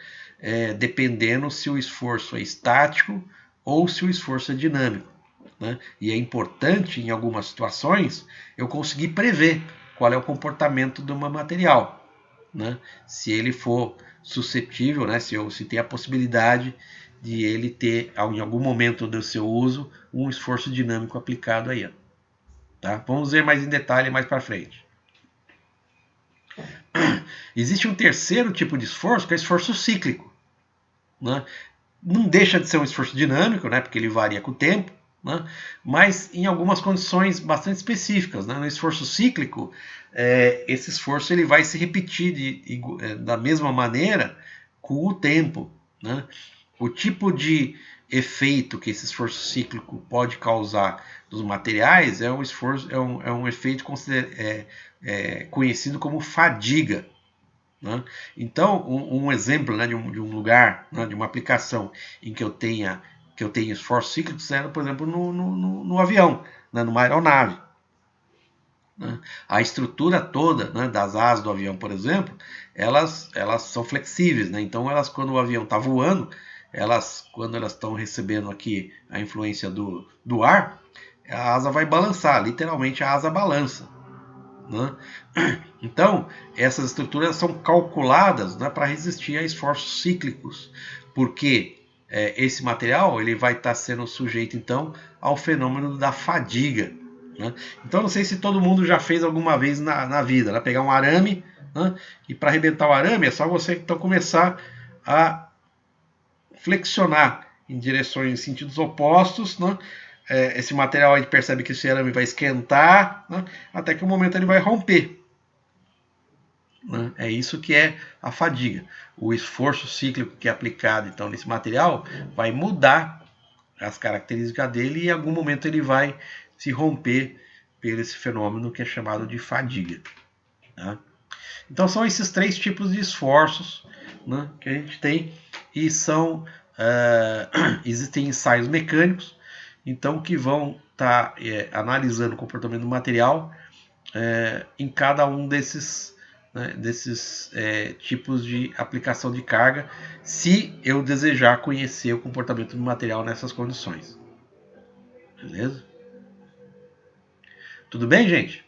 Dependendo se o esforço é estático ou se o esforço é dinâmico, né? E é importante, em algumas situações, eu conseguir prever qual é o comportamento do meu material, né? Se ele for suscetível, né? Se tem a possibilidade de ele ter, em algum momento do seu uso, um esforço dinâmico aplicado aí, ó, tá? Vamos ver mais em detalhe mais para frente. Existe um terceiro tipo de esforço, que é o esforço cíclico, né? Não deixa de ser um esforço dinâmico, né? Porque ele varia com o tempo, né? Mas em algumas condições bastante específicas, né? No esforço cíclico, esse esforço ele vai se repetir da mesma maneira com o tempo, né? O tipo de efeito que esse esforço cíclico pode causar nos materiais é um efeito conhecido como fadiga, né? Então, um exemplo, né, de um lugar, né, de uma aplicação em que eu tenha que eu tenho esforços cíclicos eram, por exemplo, no avião, né, numa aeronave. Né? A estrutura toda, né, das asas do avião, por exemplo, elas são flexíveis, né? Então quando o avião está voando, quando elas estão recebendo aqui a influência do ar, a asa vai balançar, literalmente a asa balança. Né? Então, essas estruturas são calculadas, né, para resistir a esforços cíclicos, porque esse material ele vai estar sendo sujeito então ao fenômeno da fadiga. Né? Então, não sei se todo mundo já fez alguma vez na vida, né? Pegar um arame, né? E para arrebentar o arame é só você então começar a flexionar em direções, em sentidos opostos, né? Esse material a gente percebe que esse arame vai esquentar, né? Até que o momento ele vai romper. Né? É isso que é a fadiga. O esforço cíclico que é aplicado então nesse material vai mudar as características dele e em algum momento ele vai se romper por esse fenômeno que é chamado de fadiga. Tá? Então são esses 3 tipos de esforços, né, que a gente tem e existem ensaios mecânicos então que vão estar analisando o comportamento do material em cada um desses tipos de aplicação de carga, se eu desejar conhecer o comportamento do material nessas condições. Beleza? Tudo bem, gente?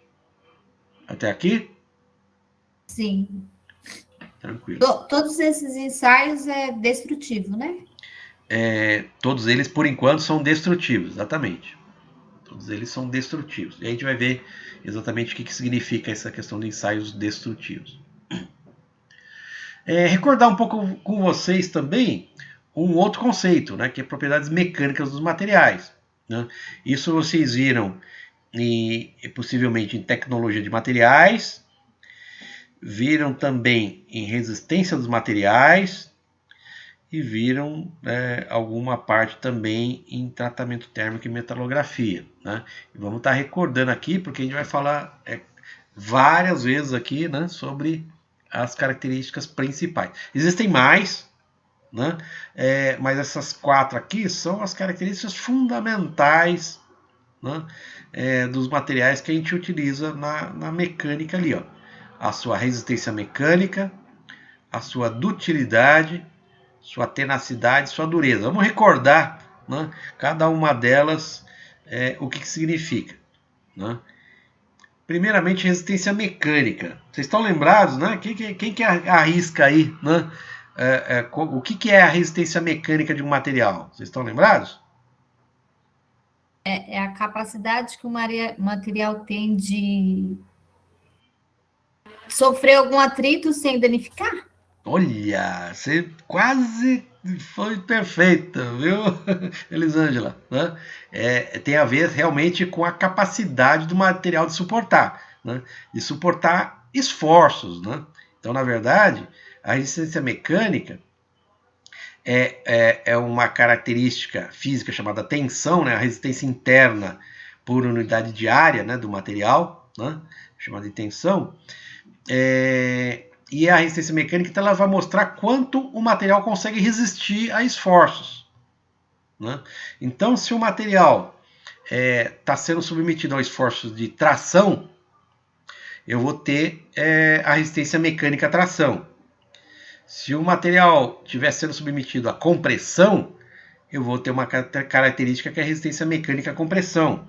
Até aqui? Sim. Tranquilo. Todos esses ensaios é destrutivo, né? Todos eles, por enquanto, são destrutivos, exatamente. Todos eles são destrutivos. E a gente vai ver exatamente o que significa essa questão de ensaios destrutivos. Recordar um pouco com vocês também um outro conceito, né, que é propriedades mecânicas dos materiais. Né? Isso vocês viram possivelmente em tecnologia de materiais, viram também em resistência dos materiais e viram alguma parte também em tratamento térmico e metalografia. Né? E vamos estar recordando aqui, porque a gente vai falar várias vezes aqui, né, sobre as características principais. Existem mais, né, mas essas 4 aqui são as características fundamentais, né, dos materiais que a gente utiliza na mecânica ali. Ó. A sua resistência mecânica, a sua dutilidade, sua tenacidade, sua dureza. Vamos recordar, né, cada uma delas, o que significa. Né? Primeiramente, resistência mecânica. Vocês estão lembrados, né? Quem que arrisca aí, né? O que é a resistência mecânica de um material? Vocês estão lembrados? É a capacidade que o material tem de sofrer algum atrito sem danificar? Olha, você quase foi perfeita, viu, Elisângela? Né? Tem a ver realmente com a capacidade do material de suportar, né? De suportar esforços. Né? Então, na verdade, a resistência mecânica é uma característica física chamada tensão, né? A resistência interna por unidade de área, né, do material, né? Chamada de tensão. E a resistência mecânica então, ela vai mostrar quanto o material consegue resistir a esforços. Né? Então, se o material está sendo submetido a esforços de tração, eu vou ter a resistência mecânica à tração. Se o material estiver sendo submetido à compressão, eu vou ter uma característica que é a resistência mecânica à compressão.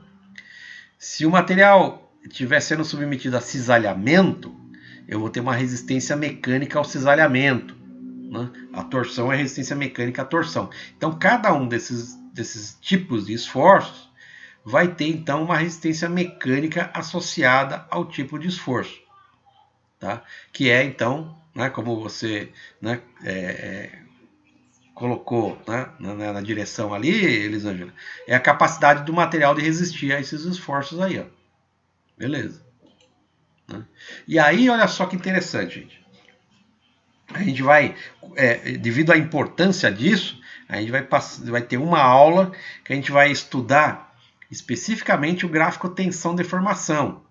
Se o material estiver sendo submetido a cisalhamento, eu vou ter uma resistência mecânica ao cisalhamento. Né? A torção é resistência mecânica à torção. Então, cada um desses tipos de esforços vai ter, então, uma resistência mecânica associada ao tipo de esforço. Tá? Que é, então, né, como você, né, colocou, né, na direção ali, Elisângela, é a capacidade do material de resistir a esses esforços aí. Ó. Beleza. E aí, olha só que interessante, gente. A gente vai, devido à importância disso, a gente vai ter uma aula que a gente vai estudar especificamente o gráfico tensão-deformação.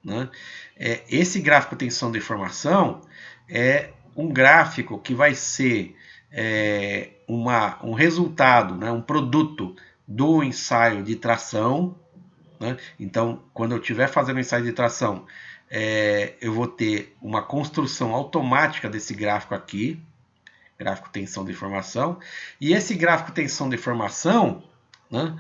Né? Esse gráfico tensão-deformação é um gráfico que vai ser um resultado, né, um produto do ensaio de tração, né? Então, quando eu estiver fazendo o ensaio de tração, eu vou ter uma construção automática desse gráfico aqui, gráfico tensão-deformação, e esse gráfico tensão-deformação, né,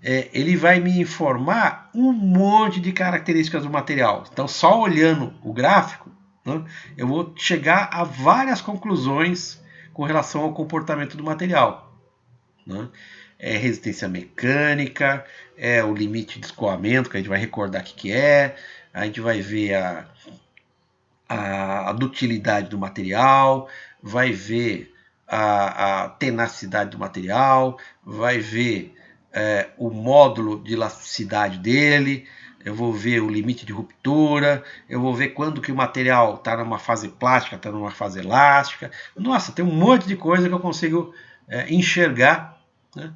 ele vai me informar um monte de características do material. Então, só olhando o gráfico, né, eu vou chegar a várias conclusões com relação ao comportamento do material, né? Resistência mecânica, o limite de escoamento, que a gente vai recordar o que é, a gente vai ver a dutilidade do material, vai ver a tenacidade do material, vai ver o módulo de elasticidade dele, eu vou ver o limite de ruptura, eu vou ver quando que o material está numa fase plástica, está numa fase elástica. Nossa, tem um monte de coisa que eu consigo enxergar, né,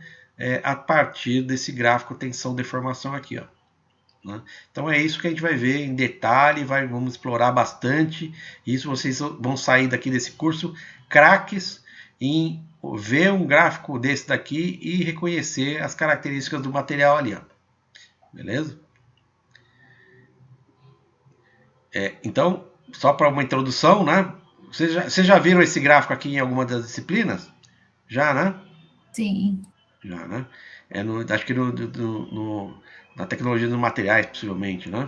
a partir desse gráfico tensão-deformação aqui, ó, né? Então é isso que a gente vai ver em detalhe, vamos explorar bastante. Isso vocês vão sair daqui desse curso craques em ver um gráfico desse daqui e reconhecer as características do material ali, ó. Beleza? Então, só para uma introdução, né? Vocês já viram esse gráfico aqui em alguma das disciplinas? Já, né? Sim. Já, né? Acho que na tecnologia dos materiais, possivelmente, né?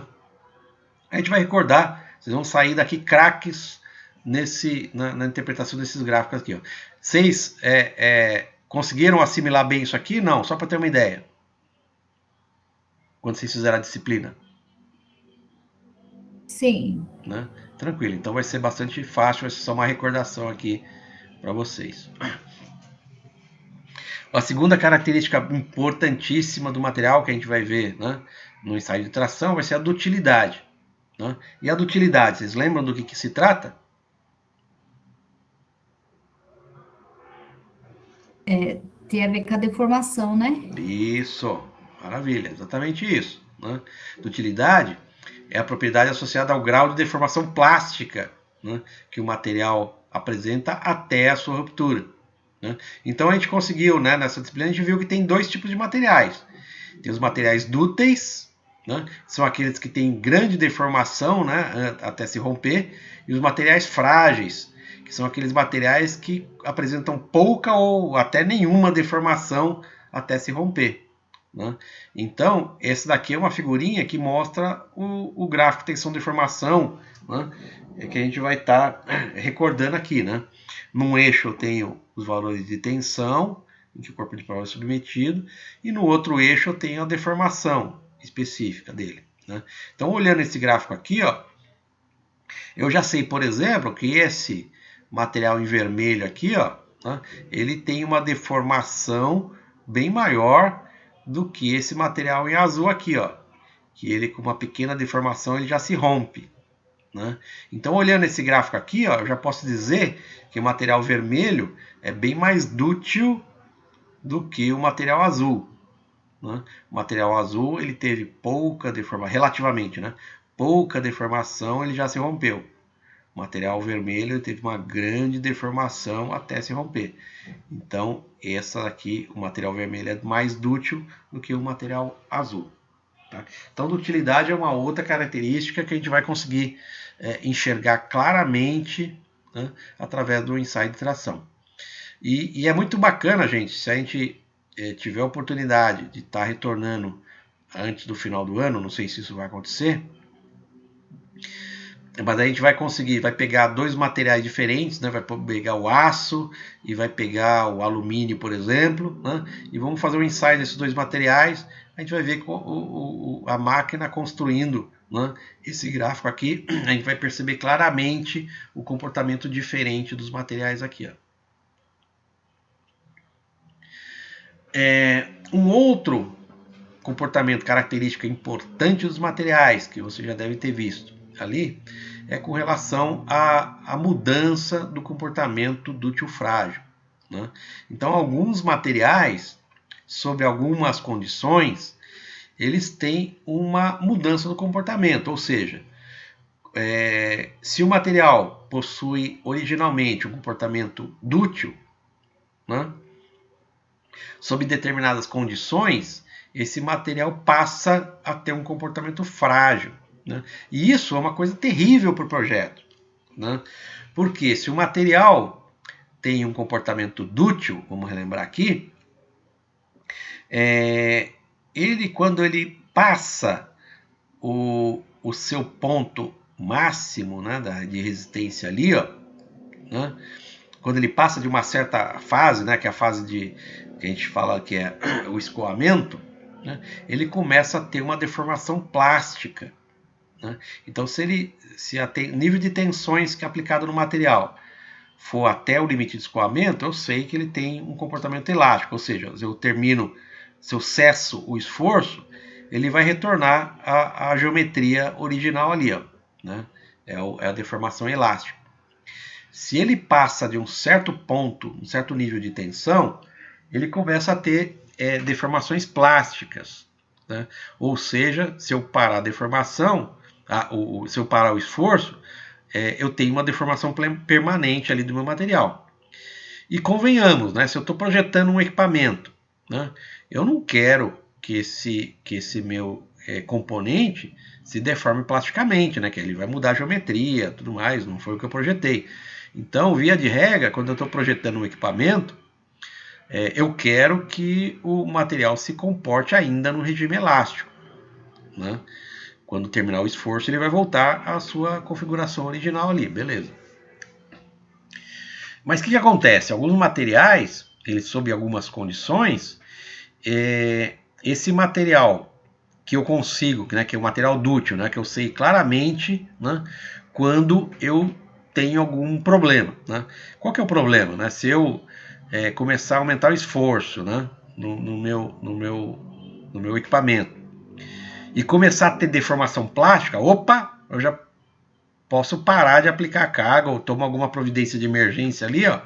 A gente vai recordar, vocês vão sair daqui craques na interpretação desses gráficos aqui, ó. Vocês conseguiram assimilar bem isso aqui? Não, só para ter uma ideia. Quando vocês fizeram a disciplina. Sim. Né? Tranquilo, então vai ser bastante fácil, vai ser só uma recordação aqui para vocês. A segunda característica importantíssima do material que a gente vai ver, né, no ensaio de tração vai ser a dutilidade, né? E a dutilidade, vocês lembram do que se trata? Tem a ver com a deformação, né? Isso, maravilha, exatamente isso, né? Dutilidade é a propriedade associada ao grau de deformação plástica, né, que o material apresenta até a sua ruptura, né? Então a gente conseguiu, né, nessa disciplina, a gente viu que tem dois tipos de materiais. Tem os materiais dúteis, né, são aqueles que têm grande deformação, né, até se romper, e os materiais frágeis, que são aqueles materiais que apresentam pouca ou até nenhuma deformação até se romper, né? Então, esse daqui é uma figurinha que mostra o gráfico tensão-deformação, né, que a gente vai estar recordando aqui, né? Num eixo eu tenho os valores de tensão, em que o corpo de prova é submetido, e no outro eixo eu tenho a deformação específica dele, né? Então, olhando esse gráfico aqui, ó, eu já sei, por exemplo, que esse material em vermelho aqui, ó, né, ele tem uma deformação bem maior do que esse material em azul aqui, ó, que ele com uma pequena deformação ele já se rompe, né? Então, olhando esse gráfico aqui, ó, eu já posso dizer que o material vermelho é bem mais dútil do que o material azul, né? O material azul ele teve pouca deformação, relativamente, né? Pouca deformação, ele já se rompeu. O material vermelho ele teve uma grande deformação até se romper. Então, essa aqui, o material vermelho é mais dútil do que o material azul, tá? Então, dutilidade é uma outra característica que a gente vai conseguir enxergar claramente, né, através do ensaio de tração. E é muito bacana, gente, se a gente tiver a oportunidade de estar retornando antes do final do ano, não sei se isso vai acontecer, mas a gente vai conseguir, vai pegar dois materiais diferentes, né? Vai pegar o aço e vai pegar o alumínio, por exemplo, né? E vamos fazer um ensaio desses dois materiais. A gente vai ver a máquina construindo, né, esse gráfico aqui. A gente vai perceber claramente o comportamento diferente dos materiais aqui, ó. Um outro comportamento característico importante dos materiais, que você já deve ter visto ali, é com relação à mudança do comportamento dútil frágil, né? Então, alguns materiais, sob algumas condições, eles têm uma mudança no comportamento, ou seja, se o material possui originalmente um comportamento dútil, né, sob determinadas condições, esse material passa a ter um comportamento frágil, né? E isso é uma coisa terrível para o projeto, né? Porque se o material tem um comportamento dútil, vamos relembrar aqui, quando ele passa o seu ponto máximo, né, de resistência ali, ó, né, quando ele passa de uma certa fase, né, que é a fase que a gente fala que é o escoamento, né, ele começa a ter uma deformação plástica, né? Então, se o nível de tensões que é aplicado no material for até o limite de escoamento, eu sei que ele tem um comportamento elástico, ou seja, se eu cesso o esforço, ele vai retornar à geometria original ali, ó, né? É a deformação elástica. Se ele passa de um certo ponto, um certo nível de tensão, ele começa a ter deformações plásticas, né? Ou seja, se eu parar a deformação, se eu parar o esforço, eu tenho uma deformação permanente ali do meu material. E convenhamos, né, se eu estou projetando um equipamento, né, eu não quero que esse meu componente se deforme plasticamente, né, que ele vai mudar a geometria, tudo mais, não foi o que eu projetei. Então, via de regra, quando eu estou projetando um equipamento, eu quero que o material se comporte ainda no regime elástico, né? Quando terminar o esforço, ele vai voltar à sua configuração original ali, beleza. Mas o que acontece? Alguns materiais, sob algumas condições, esse material que eu consigo, né, que é o material dútil, né, que eu sei claramente, né, quando eu tenho algum problema, né? Qual que é o problema? Né? Se eu começar a aumentar o esforço, né, no meu equipamento, e começar a ter deformação plástica, opa, eu já posso parar de aplicar carga ou tomar alguma providência de emergência ali, ó,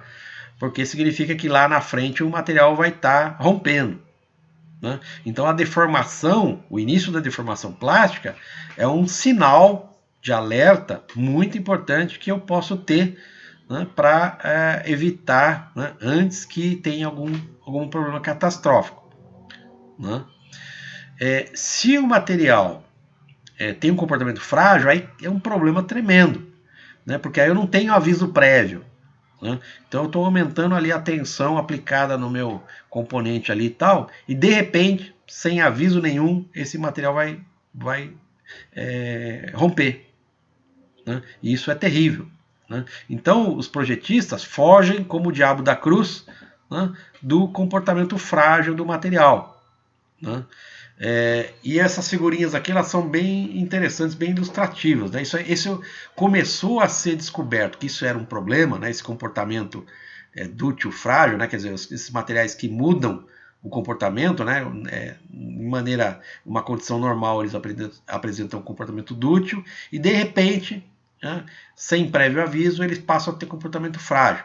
porque significa que lá na frente o material vai estar rompendo, né? Então a deformação, o início da deformação plástica é um sinal de alerta muito importante que eu posso ter, né, para evitar, né, antes que tenha algum problema catastrófico, né? Se o material tem um comportamento frágil, aí é um problema tremendo, né? Porque aí eu não tenho aviso prévio, né? Então eu estou aumentando ali a tensão aplicada no meu componente ali e tal, e de repente, sem aviso nenhum, esse material vai romper, né? E isso é terrível, né? Então os projetistas fogem como o diabo da cruz, né, do comportamento frágil do material, né? E essas figurinhas aqui, elas são bem interessantes, bem ilustrativas, né? Isso começou a ser descoberto que isso era um problema, né? Esse comportamento dútil, frágil, né? Quer dizer, esses materiais que mudam o comportamento, né? Uma condição normal, eles apresentam um comportamento dútil e de repente, né, sem prévio aviso, eles passam a ter comportamento frágil.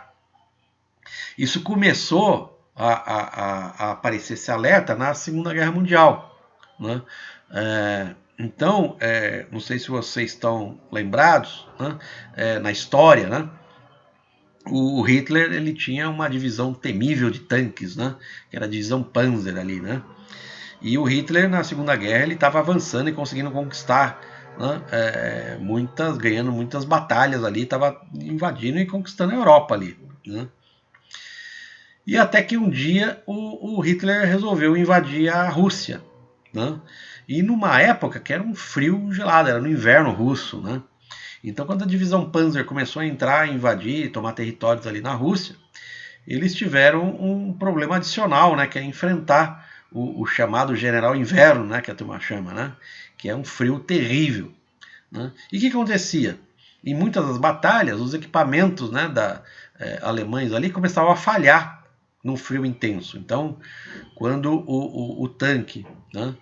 Isso começou a aparecer esse alerta na Segunda Guerra Mundial, né? Então, não sei se vocês estão lembrados, né, na história, né, o Hitler, ele tinha uma divisão temível de tanques, né, que era a divisão Panzer ali, né, e o Hitler na Segunda Guerra ele estava avançando e conseguindo conquistar, né, ganhando muitas batalhas ali, estava invadindo e conquistando a Europa ali, né. E até que um dia o Hitler resolveu invadir a Rússia, né? E numa época que era um frio gelado, era no inverno russo, né? Então quando a divisão Panzer começou a entrar, invadir, tomar territórios ali na Rússia, eles tiveram um problema adicional, né? Que é enfrentar o chamado General Inverno, né? Que a turma chama, né? Que é um frio terrível, né? E o que acontecia? Em muitas das batalhas, os equipamentos, né, alemães ali começavam a falhar num frio intenso. Então, quando o tanque, né,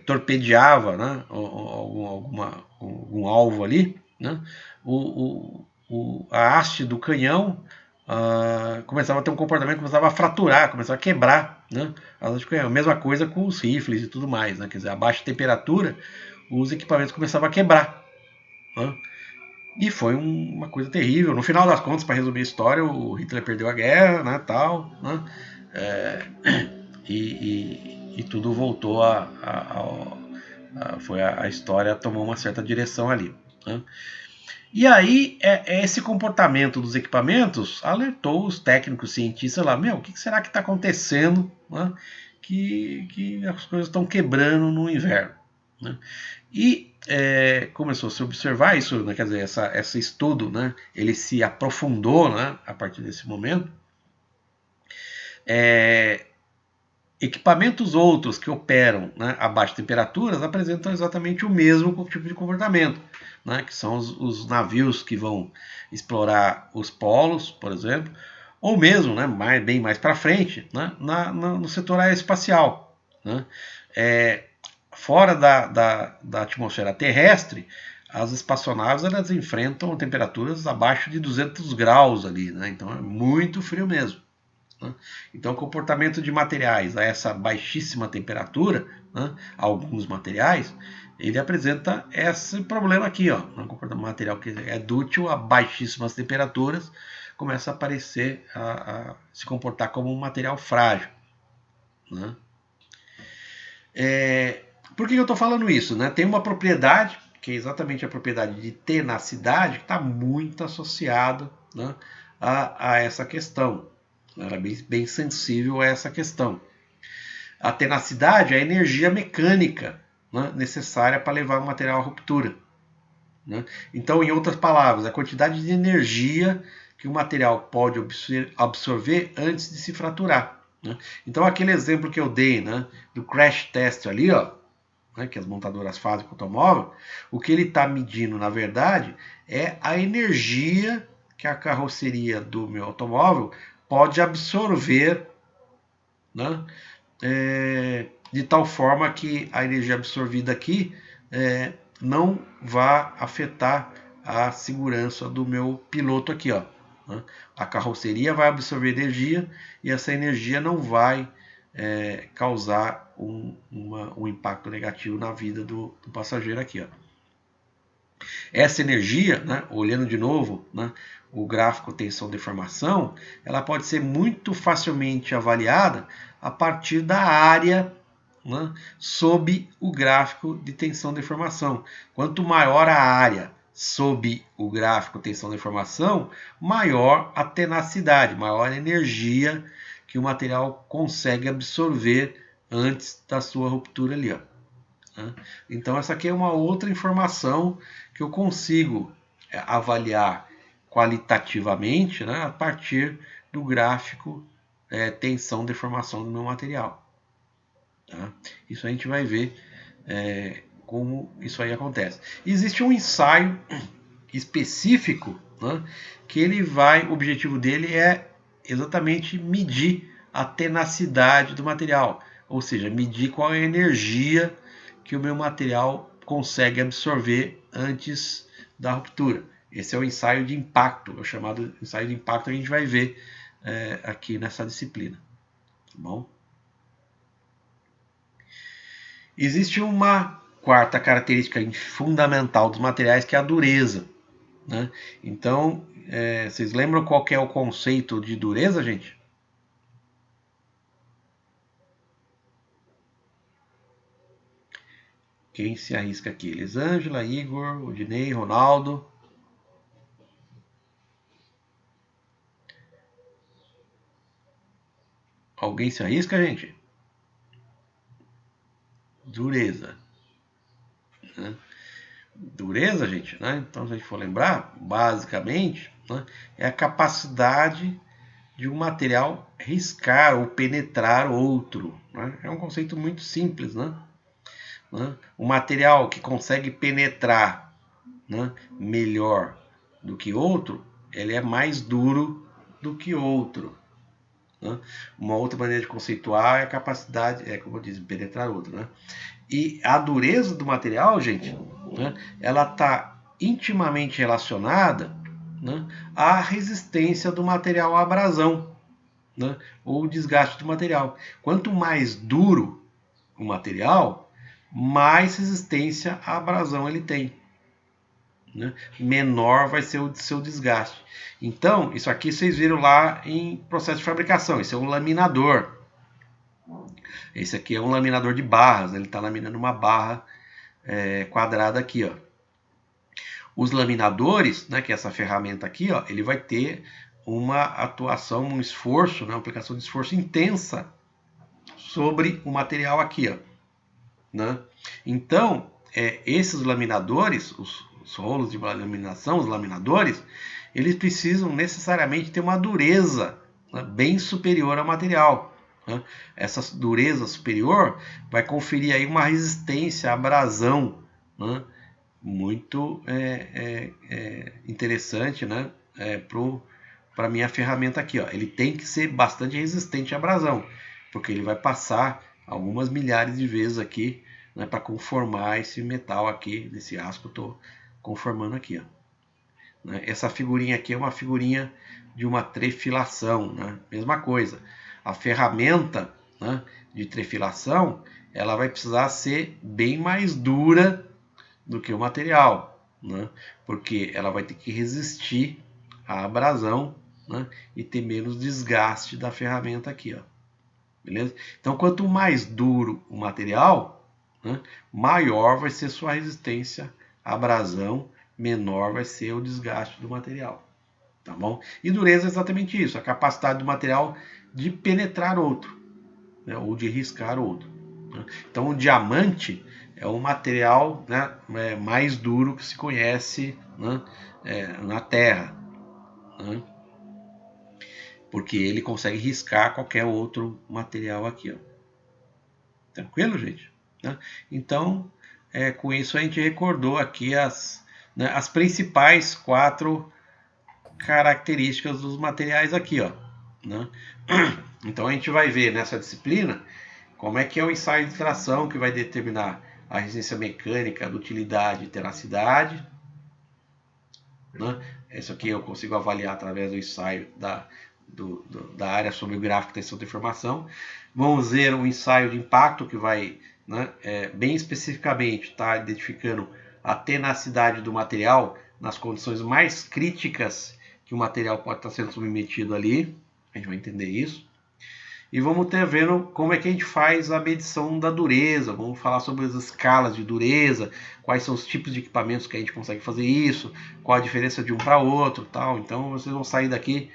torpedeava, né, algum alvo ali, né, a haste do canhão começava a ter um comportamento, começava a fraturar, começava a quebrar, né, a haste do canhão. Mesma coisa com os rifles e tudo mais, né, quer dizer, a baixa temperatura, os equipamentos começavam a quebrar, né. E foi uma coisa terrível. No final das contas, para resumir a história, o Hitler perdeu a guerra, né, tal, né? e tudo voltou a história tomou uma certa direção ali, né? E aí esse comportamento dos equipamentos alertou os técnicos cientistas lá, o que será que está acontecendo, né? Que as coisas estão quebrando no inverno, né? E começou a se observar isso, né? Quer dizer, esse estudo, né? Ele se aprofundou, né? A partir desse momento. Equipamentos outros que operam, né, a baixas temperaturas apresentam exatamente o mesmo tipo de comportamento, né, que são os navios que vão explorar os polos, por exemplo, ou mesmo, né, bem mais para frente, né, no setor aeroespacial, né. Fora da atmosfera terrestre, as espaçonaves elas enfrentam temperaturas abaixo de 200 graus ali, né, então é muito frio mesmo. Então, o comportamento de materiais a essa baixíssima temperatura, né, alguns materiais, ele apresenta esse problema aqui, ó, um comportamento material que é dúctil a baixíssimas temperaturas, começa a aparecer, a se comportar como um material frágil, né? Por que eu estou falando isso, né? Tem uma propriedade, que é exatamente a propriedade de tenacidade, que está muito associada, né, a essa questão. Ela é bem sensível a essa questão. A tenacidade é a energia mecânica, né, necessária para levar o material à ruptura, né? Então, em outras palavras, a quantidade de energia que o material pode absorver antes de se fraturar, né? Então, aquele exemplo que eu dei, né, do crash test ali, ó, né, que as montadoras fazem com o automóvel, o que ele está medindo, na verdade, é a energia que a carroceria do meu automóvel pode absorver, né, de tal forma que a energia absorvida aqui não vá afetar a segurança do meu piloto aqui, ó, né? A carroceria vai absorver energia e essa energia não vai causar um impacto negativo na vida do passageiro aqui, ó. Essa energia, né, olhando de novo, né, o gráfico tensão-deformação, ela pode ser muito facilmente avaliada a partir da área, né, sob o gráfico de tensão-deformação. Quanto maior a área sob o gráfico tensão-deformação, maior a tenacidade, maior a energia que o material consegue absorver antes da sua ruptura ali, ó. Então essa aqui é uma outra informação que eu consigo avaliar qualitativamente, né, a partir do gráfico tensão-deformação do meu material. Tá? Isso a gente vai ver como isso aí acontece. Existe um ensaio específico, né, que o objetivo dele é exatamente medir a tenacidade do material, ou seja, medir qual é a energia que o meu material consegue absorver antes da ruptura. Esse é o ensaio de impacto, é o chamado ensaio de impacto que a gente vai ver aqui nessa disciplina. Tá bom? Existe uma quarta característica fundamental dos materiais, que é a dureza, né? Então, vocês lembram qual que é o conceito de dureza, gente? Quem se arrisca aqui? Elisângela, Igor, Odinei, Ronaldo. Alguém se arrisca, gente? Dureza. Né? Dureza, gente, né? Então, se a gente for lembrar, basicamente, né, é a capacidade de um material riscar ou penetrar outro, né? É um conceito muito simples, né? O material que consegue penetrar, né, melhor do que outro, ele é mais duro do que outro, né? Uma outra maneira de conceituar é a capacidade, como eu disse, penetrar outro, né? E a dureza do material, gente, né, ela está intimamente relacionada, né, à resistência do material à abrasão, né, ou desgaste do material. Quanto mais duro o material, mais resistência à abrasão ele tem. né, menor vai ser o seu desgaste. Então, isso aqui vocês viram lá em processo de fabricação. Esse é um laminador. Esse aqui é um laminador de barras. Ele está laminando uma barra quadrada aqui, ó. Os laminadores, né, que é essa ferramenta aqui, ó, ele vai ter uma atuação, um esforço, né, uma aplicação de esforço intensa sobre o material aqui, ó, né? Então, esses laminadores, os rolos de laminação, os laminadores, eles precisam necessariamente ter uma dureza, né, bem superior ao material, né? Essa dureza superior vai conferir aí uma resistência à abrasão, né, muito interessante, né, para a minha ferramenta aqui, ó. Ele tem que ser bastante resistente à abrasão, porque ele vai passar algumas milhares de vezes aqui, né, para conformar esse metal aqui, desse aço que eu estou conformando aqui, ó. Né? Essa figurinha aqui é uma figurinha de uma trefilação, né? Mesma coisa. A ferramenta, né, de trefilação, ela vai precisar ser bem mais dura do que o material, né? Porque ela vai ter que resistir à abrasão, né, e ter menos desgaste da ferramenta aqui, ó. Beleza? Então, quanto mais duro o material, né, maior vai ser sua resistência à abrasão, menor vai ser o desgaste do material. Tá bom? E dureza é exatamente isso, a capacidade do material de penetrar outro, né, ou de riscar outro, né? Então, o diamante é o material, né, mais duro que se conhece, né, na Terra, né? Porque ele consegue riscar qualquer outro material aqui, ó. Tranquilo, gente? Né? Então, com isso a gente recordou aqui as principais 4 características dos materiais aqui, ó, né? Então a gente vai ver nessa disciplina como é que é o ensaio de tração, que vai determinar a resistência mecânica, dutilidade e tenacidade, né? Isso aqui eu consigo avaliar através do ensaio da área sobre o gráfico de tensão de informação. Vamos ver o ensaio de impacto, que vai, né, bem especificamente estar identificando a tenacidade do material nas condições mais críticas que o material pode estar sendo submetido ali. A gente vai entender isso. E vamos ter vendo como é que a gente faz a medição da dureza. Vamos falar sobre as escalas de dureza, quais são os tipos de equipamentos que a gente consegue fazer isso, qual a diferença de um para outro, tal. Então vocês vão sair daqui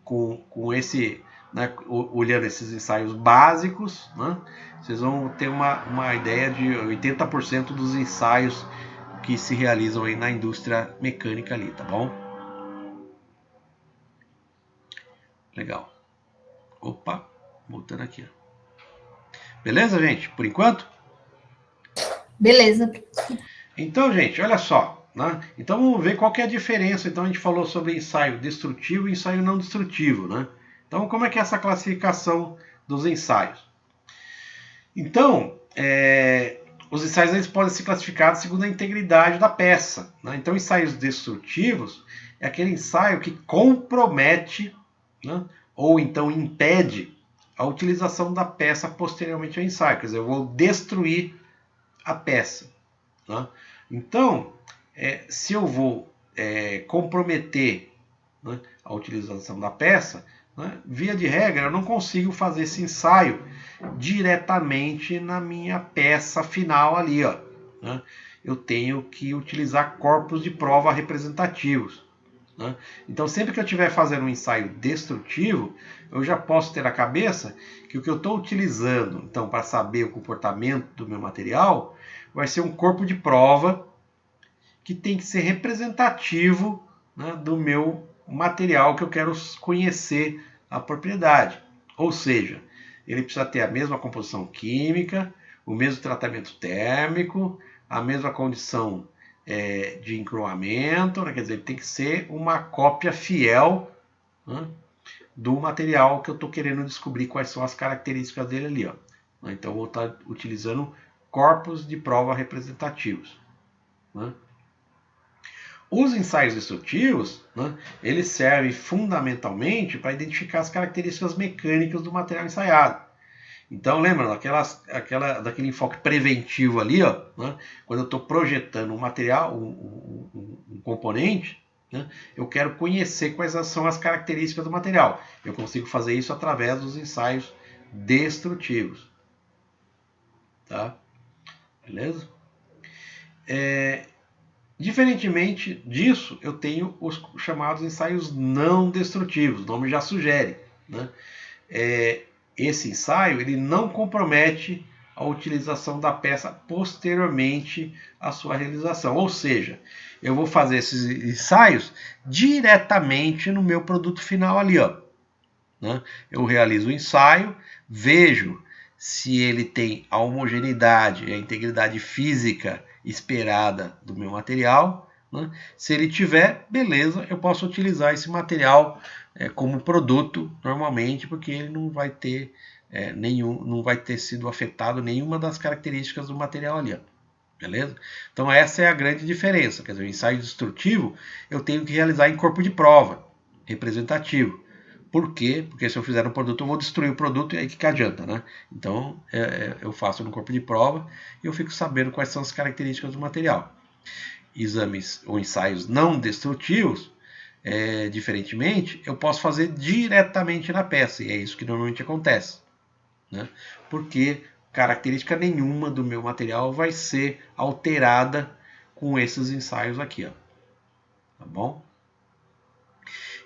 com esse, né, olhando esses ensaios básicos, né, vocês vão ter uma ideia de 80% dos ensaios que se realizam aí na indústria mecânica ali, tá bom? Legal. Opa, voltando aqui, ó. Beleza, gente? Por enquanto? Beleza. Então, gente, olha só, né? Então vamos ver qual que é a diferença. Então a gente falou sobre ensaio destrutivo e ensaio não destrutivo, né? Então como é que é essa classificação dos ensaios? Então, os ensaios eles podem ser classificados segundo a integridade da peça, né? Então ensaios destrutivos é aquele ensaio que compromete, né, ou então impede a utilização da peça posteriormente ao ensaio. Quer dizer, eu vou destruir a peça, né? Então, se eu vou comprometer, né, a utilização da peça, né, via de regra, eu não consigo fazer esse ensaio diretamente na minha peça final ali, ó, né? Eu tenho que utilizar corpos de prova representativos, né? Então, sempre que eu estiver fazendo um ensaio destrutivo, eu já posso ter na cabeça que o que eu estou utilizando, então, para saber o comportamento do meu material, vai ser um corpo de prova que tem que ser representativo, né, do meu material que eu quero conhecer a propriedade. Ou seja, ele precisa ter a mesma composição química, o mesmo tratamento térmico, a mesma condição de encroamento, né? Quer dizer, ele tem que ser uma cópia fiel, né, do material que eu estou querendo descobrir quais são as características dele ali, ó. Então, eu vou estar utilizando corpos de prova representativos, né? Os ensaios destrutivos, né, eles servem fundamentalmente para identificar as características mecânicas do material ensaiado. Então, lembra daquele enfoque preventivo ali, ó, né, quando eu estou projetando um material, componente, né, eu quero conhecer quais são as características do material. Eu consigo fazer isso através dos ensaios destrutivos. Tá? Beleza? Diferentemente disso, eu tenho os chamados ensaios não destrutivos, o nome já sugere, né? Esse ensaio ele não compromete a utilização da peça posteriormente à sua realização, ou seja, eu vou fazer esses ensaios diretamente no meu produto final ali, ó, né? Eu realizo o ensaio, vejo se ele tem a homogeneidade, a integridade física esperada do meu material, né? Se ele tiver, beleza, eu posso utilizar esse material como produto normalmente, porque ele não vai ter não vai ter sido afetado nenhuma das características do material ali, ó. Beleza? Então essa é a grande diferença. Quer dizer, o ensaio destrutivo eu tenho que realizar em corpo de prova representativo. Por quê? Porque se eu fizer um produto, eu vou destruir o produto e aí que adianta, né? Então, eu faço no corpo de prova e eu fico sabendo quais são as características do material. Exames ou ensaios não destrutivos, diferentemente, eu posso fazer diretamente na peça, e é isso que normalmente acontece, né? Porque característica nenhuma do meu material vai ser alterada com esses ensaios aqui, ó. Tá bom?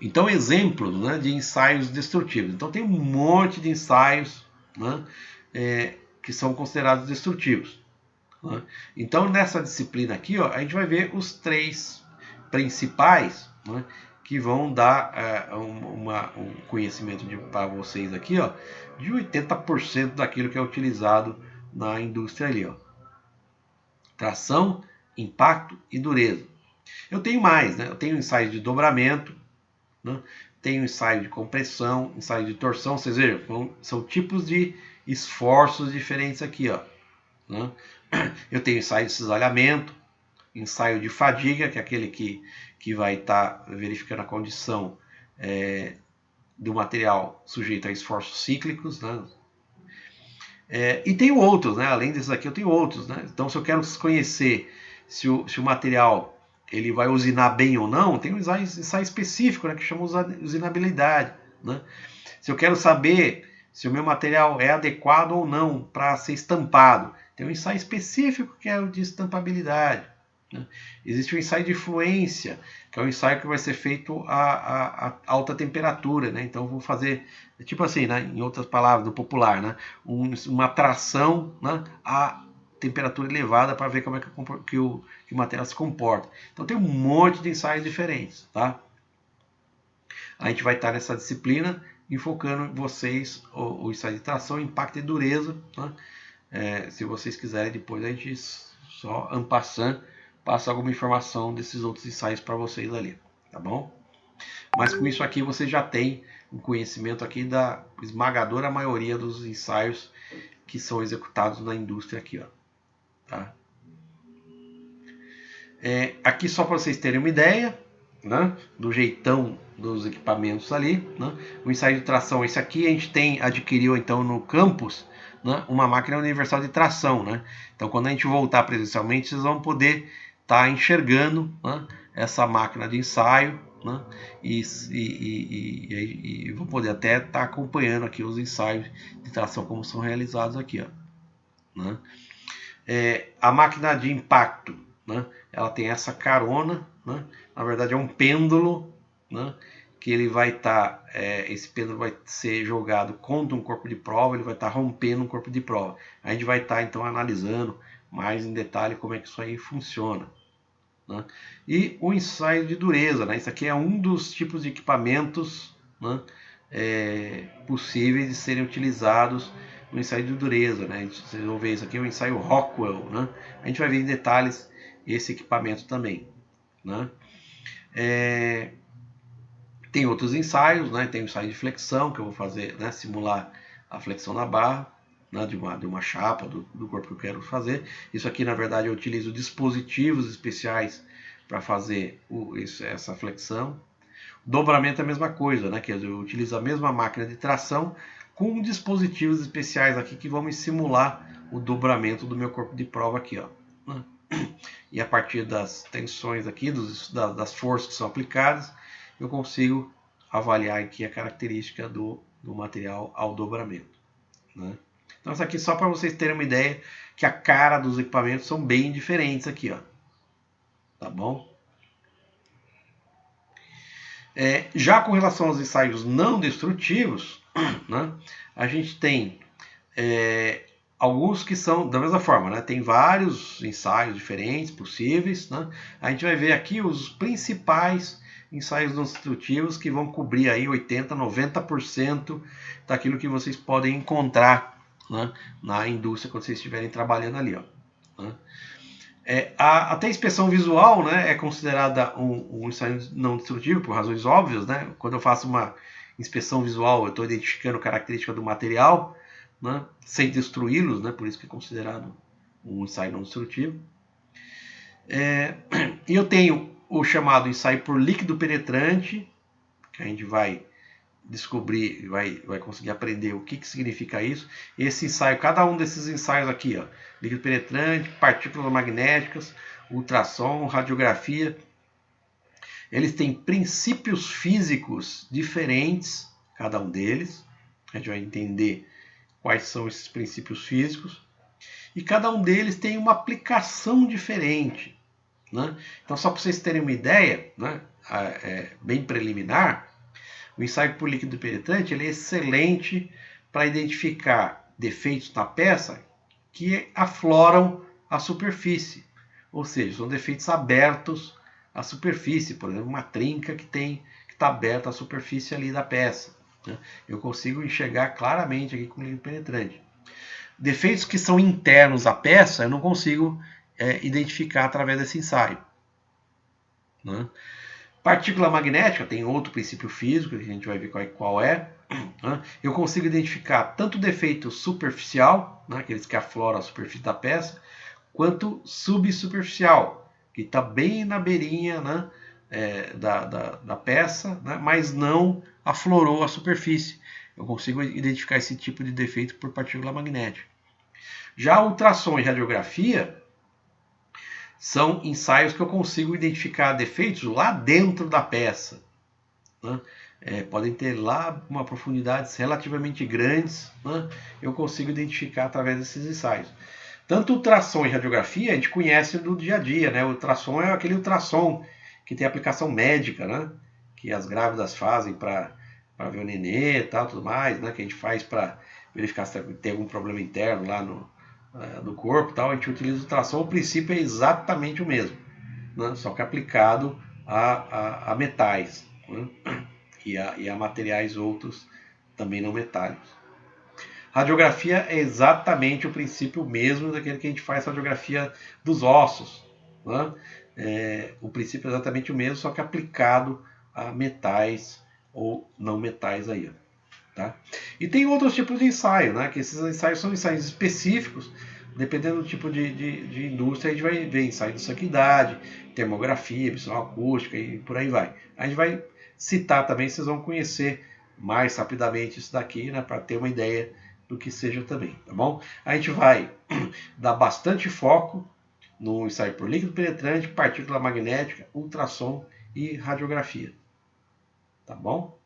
Então, exemplos, né, de ensaios destrutivos. Então, tem um monte de ensaios, né, que são considerados destrutivos, né? Então, nessa disciplina aqui, ó, a gente vai ver os 3 principais, né, que vão dar um conhecimento para vocês aqui, ó, de 80% daquilo que é utilizado na indústria ali, ó. Tração, impacto e dureza. Eu tenho mais, né? Eu tenho ensaios de dobramento, né? Tenho ensaio de compressão, ensaio de torção, vocês vejam, são tipos de esforços diferentes aqui, ó, né? Eu tenho ensaio de cisalhamento, ensaio de fadiga, que é aquele que vai estar verificando a condição do material sujeito a esforços cíclicos, né? E tenho outros, né? Além desses aqui eu tenho outros, né? Então, se eu quero conhecer se o material ele vai usinar bem ou não, tem um ensaio específico, né, que chama usinabilidade, né? Se eu quero saber se o meu material é adequado ou não para ser estampado, tem um ensaio específico que é o de estampabilidade, né? Existe o ensaio de fluência, que é um ensaio que vai ser feito a alta temperatura, né? Então, eu vou fazer, tipo assim, né, em outras palavras, do popular, né, uma tração, né, a temperatura elevada para ver como é que o material se comporta. Então tem um monte de ensaios diferentes, tá? A gente vai estar nessa disciplina enfocando vocês o ensaio de tração, impacto e dureza, tá? Se vocês quiserem, depois a gente só en passant passa alguma informação desses outros ensaios para vocês ali, tá bom? Mas com isso aqui você já tem um conhecimento aqui da esmagadora maioria dos ensaios que são executados na indústria aqui, ó. Tá? Aqui só para vocês terem uma ideia, né, do jeitão dos equipamentos ali, né? O ensaio de tração, esse aqui a gente adquiriu então no campus, né, uma máquina universal de tração, né? Então quando a gente voltar presencialmente vocês vão poder estar enxergando, né, essa máquina de ensaio, né, e vão poder até estar acompanhando aqui os ensaios de tração como são realizados aqui, ó, né? A máquina de impacto, né, ela tem essa carona, né, na verdade é um pêndulo, né, que ele vai estar, esse pêndulo vai ser jogado contra um corpo de prova, ele vai estar rompendo um corpo de prova. A gente vai estar então analisando mais em detalhe como é que isso aí funciona, né? E o ensaio de dureza, né, isso aqui é um dos tipos de equipamentos, né, possíveis de serem utilizados no ensaio de dureza, né? Vocês vão ver isso aqui, o ensaio Rockwell, né? A gente vai ver em detalhes esse equipamento também, né? Tem outros ensaios, né? Tem o ensaio de flexão, que eu vou fazer, né, simular a flexão da barra, né, de uma chapa do corpo que eu quero fazer. Isso aqui, na verdade, eu utilizo dispositivos especiais para fazer essa flexão. Dobramento é a mesma coisa, né? Quer dizer, eu utilizo a mesma máquina de tração com dispositivos especiais aqui que vão me simular o dobramento do meu corpo de prova aqui, ó, né? e a partir das tensões aqui, das forças que são aplicadas, eu consigo avaliar aqui a característica do material ao dobramento, né? Então isso aqui só para vocês terem uma ideia que a cara dos equipamentos são bem diferentes aqui, ó. Tá bom? Já com relação aos ensaios não destrutivos, né, a gente tem alguns que são da mesma forma, né? Tem vários ensaios diferentes possíveis, né? A gente vai ver aqui os principais ensaios não destrutivos que vão cobrir aí 80%, 90% daquilo que vocês podem encontrar, né, na indústria quando vocês estiverem trabalhando ali, ó, né? Até a inspeção visual, né, é considerada um ensaio não destrutivo por razões óbvias, né? Quando eu faço uma inspeção visual, eu estou identificando característica do material, né, sem destruí-los, né? Por isso que é considerado um ensaio não destrutivo. E eu tenho o chamado ensaio por líquido penetrante, que a gente vai descobrir, vai conseguir aprender o que significa isso. Esse ensaio, cada um desses ensaios aqui, ó, líquido penetrante, partículas magnéticas, ultrassom, radiografia, eles têm princípios físicos diferentes, cada um deles. A gente vai entender quais são esses princípios físicos, e cada um deles tem uma aplicação diferente, né? Então, só para vocês terem uma ideia, né, bem preliminar, o ensaio por líquido penetrante ele é excelente para identificar defeitos na peça que afloram a superfície, ou seja, são defeitos abertos à superfície, por exemplo, uma trinca que está aberta à superfície ali da peça, né? Eu consigo enxergar claramente aqui com o líquido penetrante. Defeitos que são internos à peça eu não consigo identificar através desse ensaio, né? Partícula magnética tem outro princípio físico, que a gente vai ver qual é, né? Eu consigo identificar tanto defeito superficial, né, aqueles que afloram a superfície da peça, quanto subsuperficial, que está bem na beirinha, né, da peça, né, mas não aflorou a superfície. Eu consigo identificar esse tipo de defeito por partícula magnética. Já ultrassom e radiografia são ensaios que eu consigo identificar defeitos lá dentro da peça, né? Podem ter lá uma profundidades relativamente grandes, né? Eu consigo identificar através desses ensaios. Tanto ultrassom e radiografia a gente conhece do dia a dia, né? O ultrassom é aquele ultrassom que tem aplicação médica, né, que as grávidas fazem para ver o nenê e tal, tudo mais, né, que a gente faz para verificar se tem algum problema interno lá no corpo e tal. A gente utiliza o ultrassom, o princípio é exatamente o mesmo, né, só que aplicado a metais, né, e a materiais outros também não metálicos. Radiografia é exatamente o princípio mesmo daquele que a gente faz radiografia dos ossos, né? O princípio é exatamente o mesmo, só que aplicado a metais ou não metais aí, tá? E tem outros tipos de ensaio, né? Que esses ensaios são ensaios específicos, dependendo do tipo de indústria. A gente vai ver ensaio de saquidade, termografia, emissão acústica e por aí vai. A gente vai citar também, vocês vão conhecer mais rapidamente isso daqui, né? Para ter uma ideia do que seja também, tá bom? A gente vai dar bastante foco no ensaio por líquido penetrante, partícula magnética, ultrassom e radiografia, tá bom?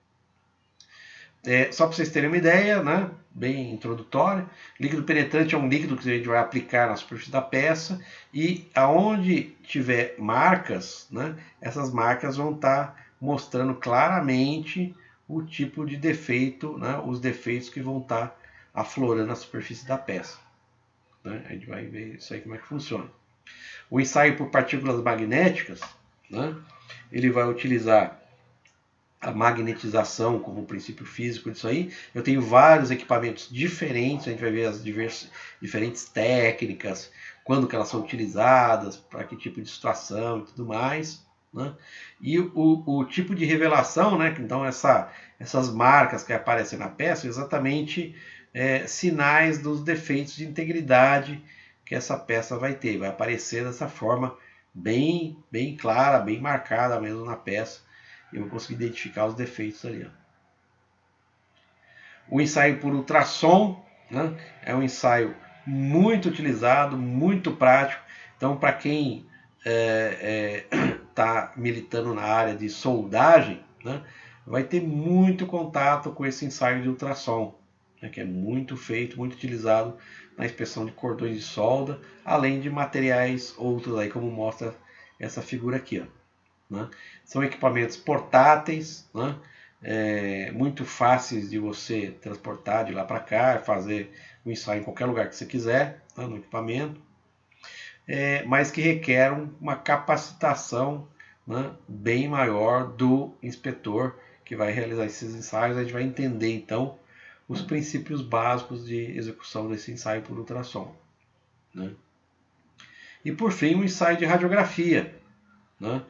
Só para vocês terem uma ideia, né, bem introdutória, líquido penetrante é um líquido que a gente vai aplicar na superfície da peça e aonde tiver marcas, né, essas marcas vão estar mostrando claramente o tipo de defeito, né, os defeitos que vão estar aflorando a superfície da peça, né? A gente vai ver isso aí como é que funciona. O ensaio por partículas magnéticas, né, ele vai utilizar a magnetização como princípio físico disso aí. Eu tenho vários equipamentos diferentes, a gente vai ver as diferentes técnicas, quando que elas são utilizadas, para que tipo de situação e tudo mais, né? E o tipo de revelação, né, então essas marcas que aparecem na peça, exatamente sinais dos defeitos de integridade que essa peça vai ter, vai aparecer dessa forma bem clara, bem marcada mesmo na peça. Eu vou conseguir identificar os defeitos ali, ó. O ensaio por ultrassom, né, é um ensaio muito utilizado, muito prático. Então, para quem está militando na área de soldagem, né, vai ter muito contato com esse ensaio de ultrassom, né, que é muito feito, muito utilizado na inspeção de cordões de solda, além de materiais outros aí, como mostra essa figura aqui, ó, né? São equipamentos portáteis, né, muito fáceis de você transportar de lá para cá, fazer o ensaio em qualquer lugar que você quiser, tá, no equipamento, mas que requer uma capacitação, né, bem maior do inspetor que vai realizar esses ensaios. A gente vai entender então os princípios básicos de execução desse ensaio por ultrassom, né? E por fim, o ensaio de radiografia, né,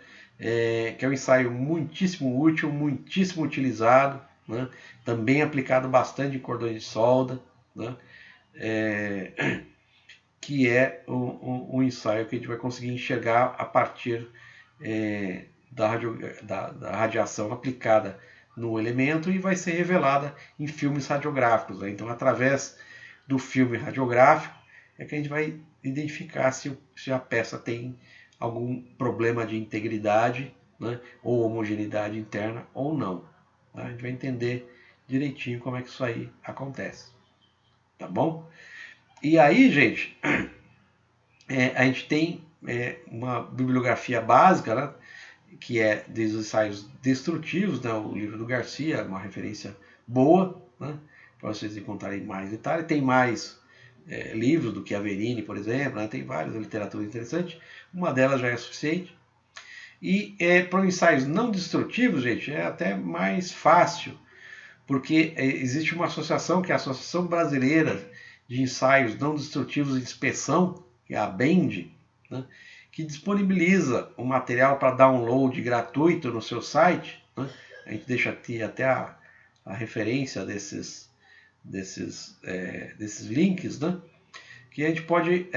que é um ensaio muitíssimo útil, muitíssimo utilizado, né, também aplicado bastante em cordões de solda, né, que é um ensaio que a gente vai conseguir enxergar a partir da radiação aplicada no elemento e vai ser revelada em filmes radiográficos, né? Então, através do filme radiográfico, é que a gente vai identificar se a peça tem algum problema de integridade, né, ou homogeneidade interna ou não. Tá? A gente vai entender direitinho como é que isso aí acontece. Tá bom? E aí, gente, a gente tem uma bibliografia básica, né, que é dos ensaios destrutivos, né, o livro do Garcia, uma referência boa, né, para vocês encontrarem mais detalhes. Tem mais livros do que Averini, por exemplo, né, tem várias literaturas interessantes, uma delas já é suficiente. E para os ensaios não destrutivos, gente, é até mais fácil, porque existe uma associação, que é a Associação Brasileira de Ensaios Não Destrutivos de Inspeção, que é a BEND, né, que disponibiliza o material para download gratuito no seu site, né? A gente deixa aqui até a referência desses links, né? Que a gente pode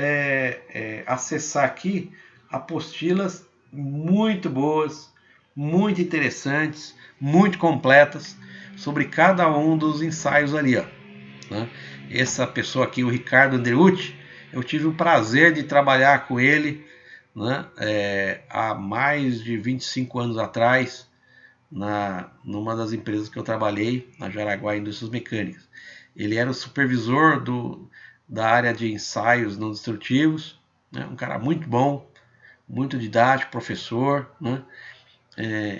acessar aqui apostilas muito boas, muito interessantes, muito completas sobre cada um dos ensaios ali, ó, né? Essa pessoa aqui, o Ricardo Andreucci, eu tive o prazer de trabalhar com ele, né, há mais de 25 anos atrás, numa das empresas que eu trabalhei, na Jaraguá Indústrias Mecânicas. Ele era o supervisor da área de ensaios não destrutivos, né, um cara muito bom, muito didático, professor, né,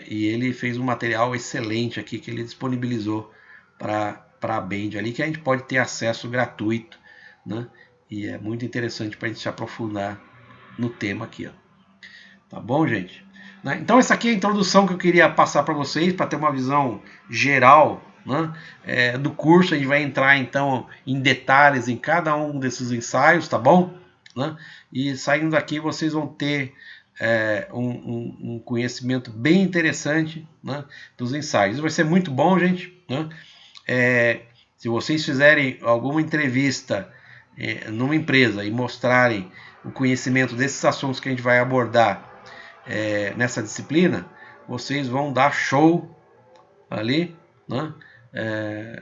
e ele fez um material excelente aqui que ele disponibilizou para a BEND ali, que a gente pode ter acesso gratuito, né, e é muito interessante para a gente se aprofundar no tema aqui, ó. Tá bom, gente? Né? Então essa aqui é a introdução que eu queria passar para vocês, para ter uma visão geral, né, do curso. A gente vai entrar então em detalhes em cada um desses ensaios, tá bom? Né? E saindo daqui vocês vão ter um conhecimento bem interessante, né, dos ensaios. Isso vai ser muito bom, gente, né? Se vocês fizerem alguma entrevista numa empresa e mostrarem o conhecimento desses assuntos que a gente vai abordar nessa disciplina, vocês vão dar show ali, né?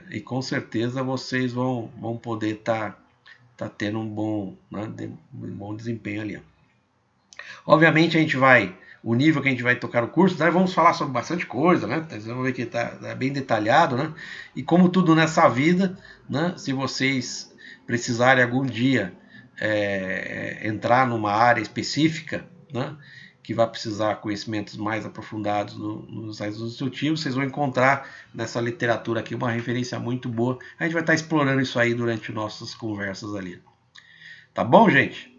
E com certeza vocês vão poder tá tendo um bom desempenho ali, ó. Obviamente o nível que a gente vai tocar o curso, né, vamos falar sobre bastante coisa, né? Vocês vão ver que tá bem detalhado, né? E como tudo nessa vida, né, se vocês precisarem algum dia entrar numa área específica, né, que vai precisar de conhecimentos mais aprofundados nos ensaios destrutivos, vocês vão encontrar nessa literatura aqui uma referência muito boa. A gente vai estar explorando isso aí durante nossas conversas ali. Tá bom, gente?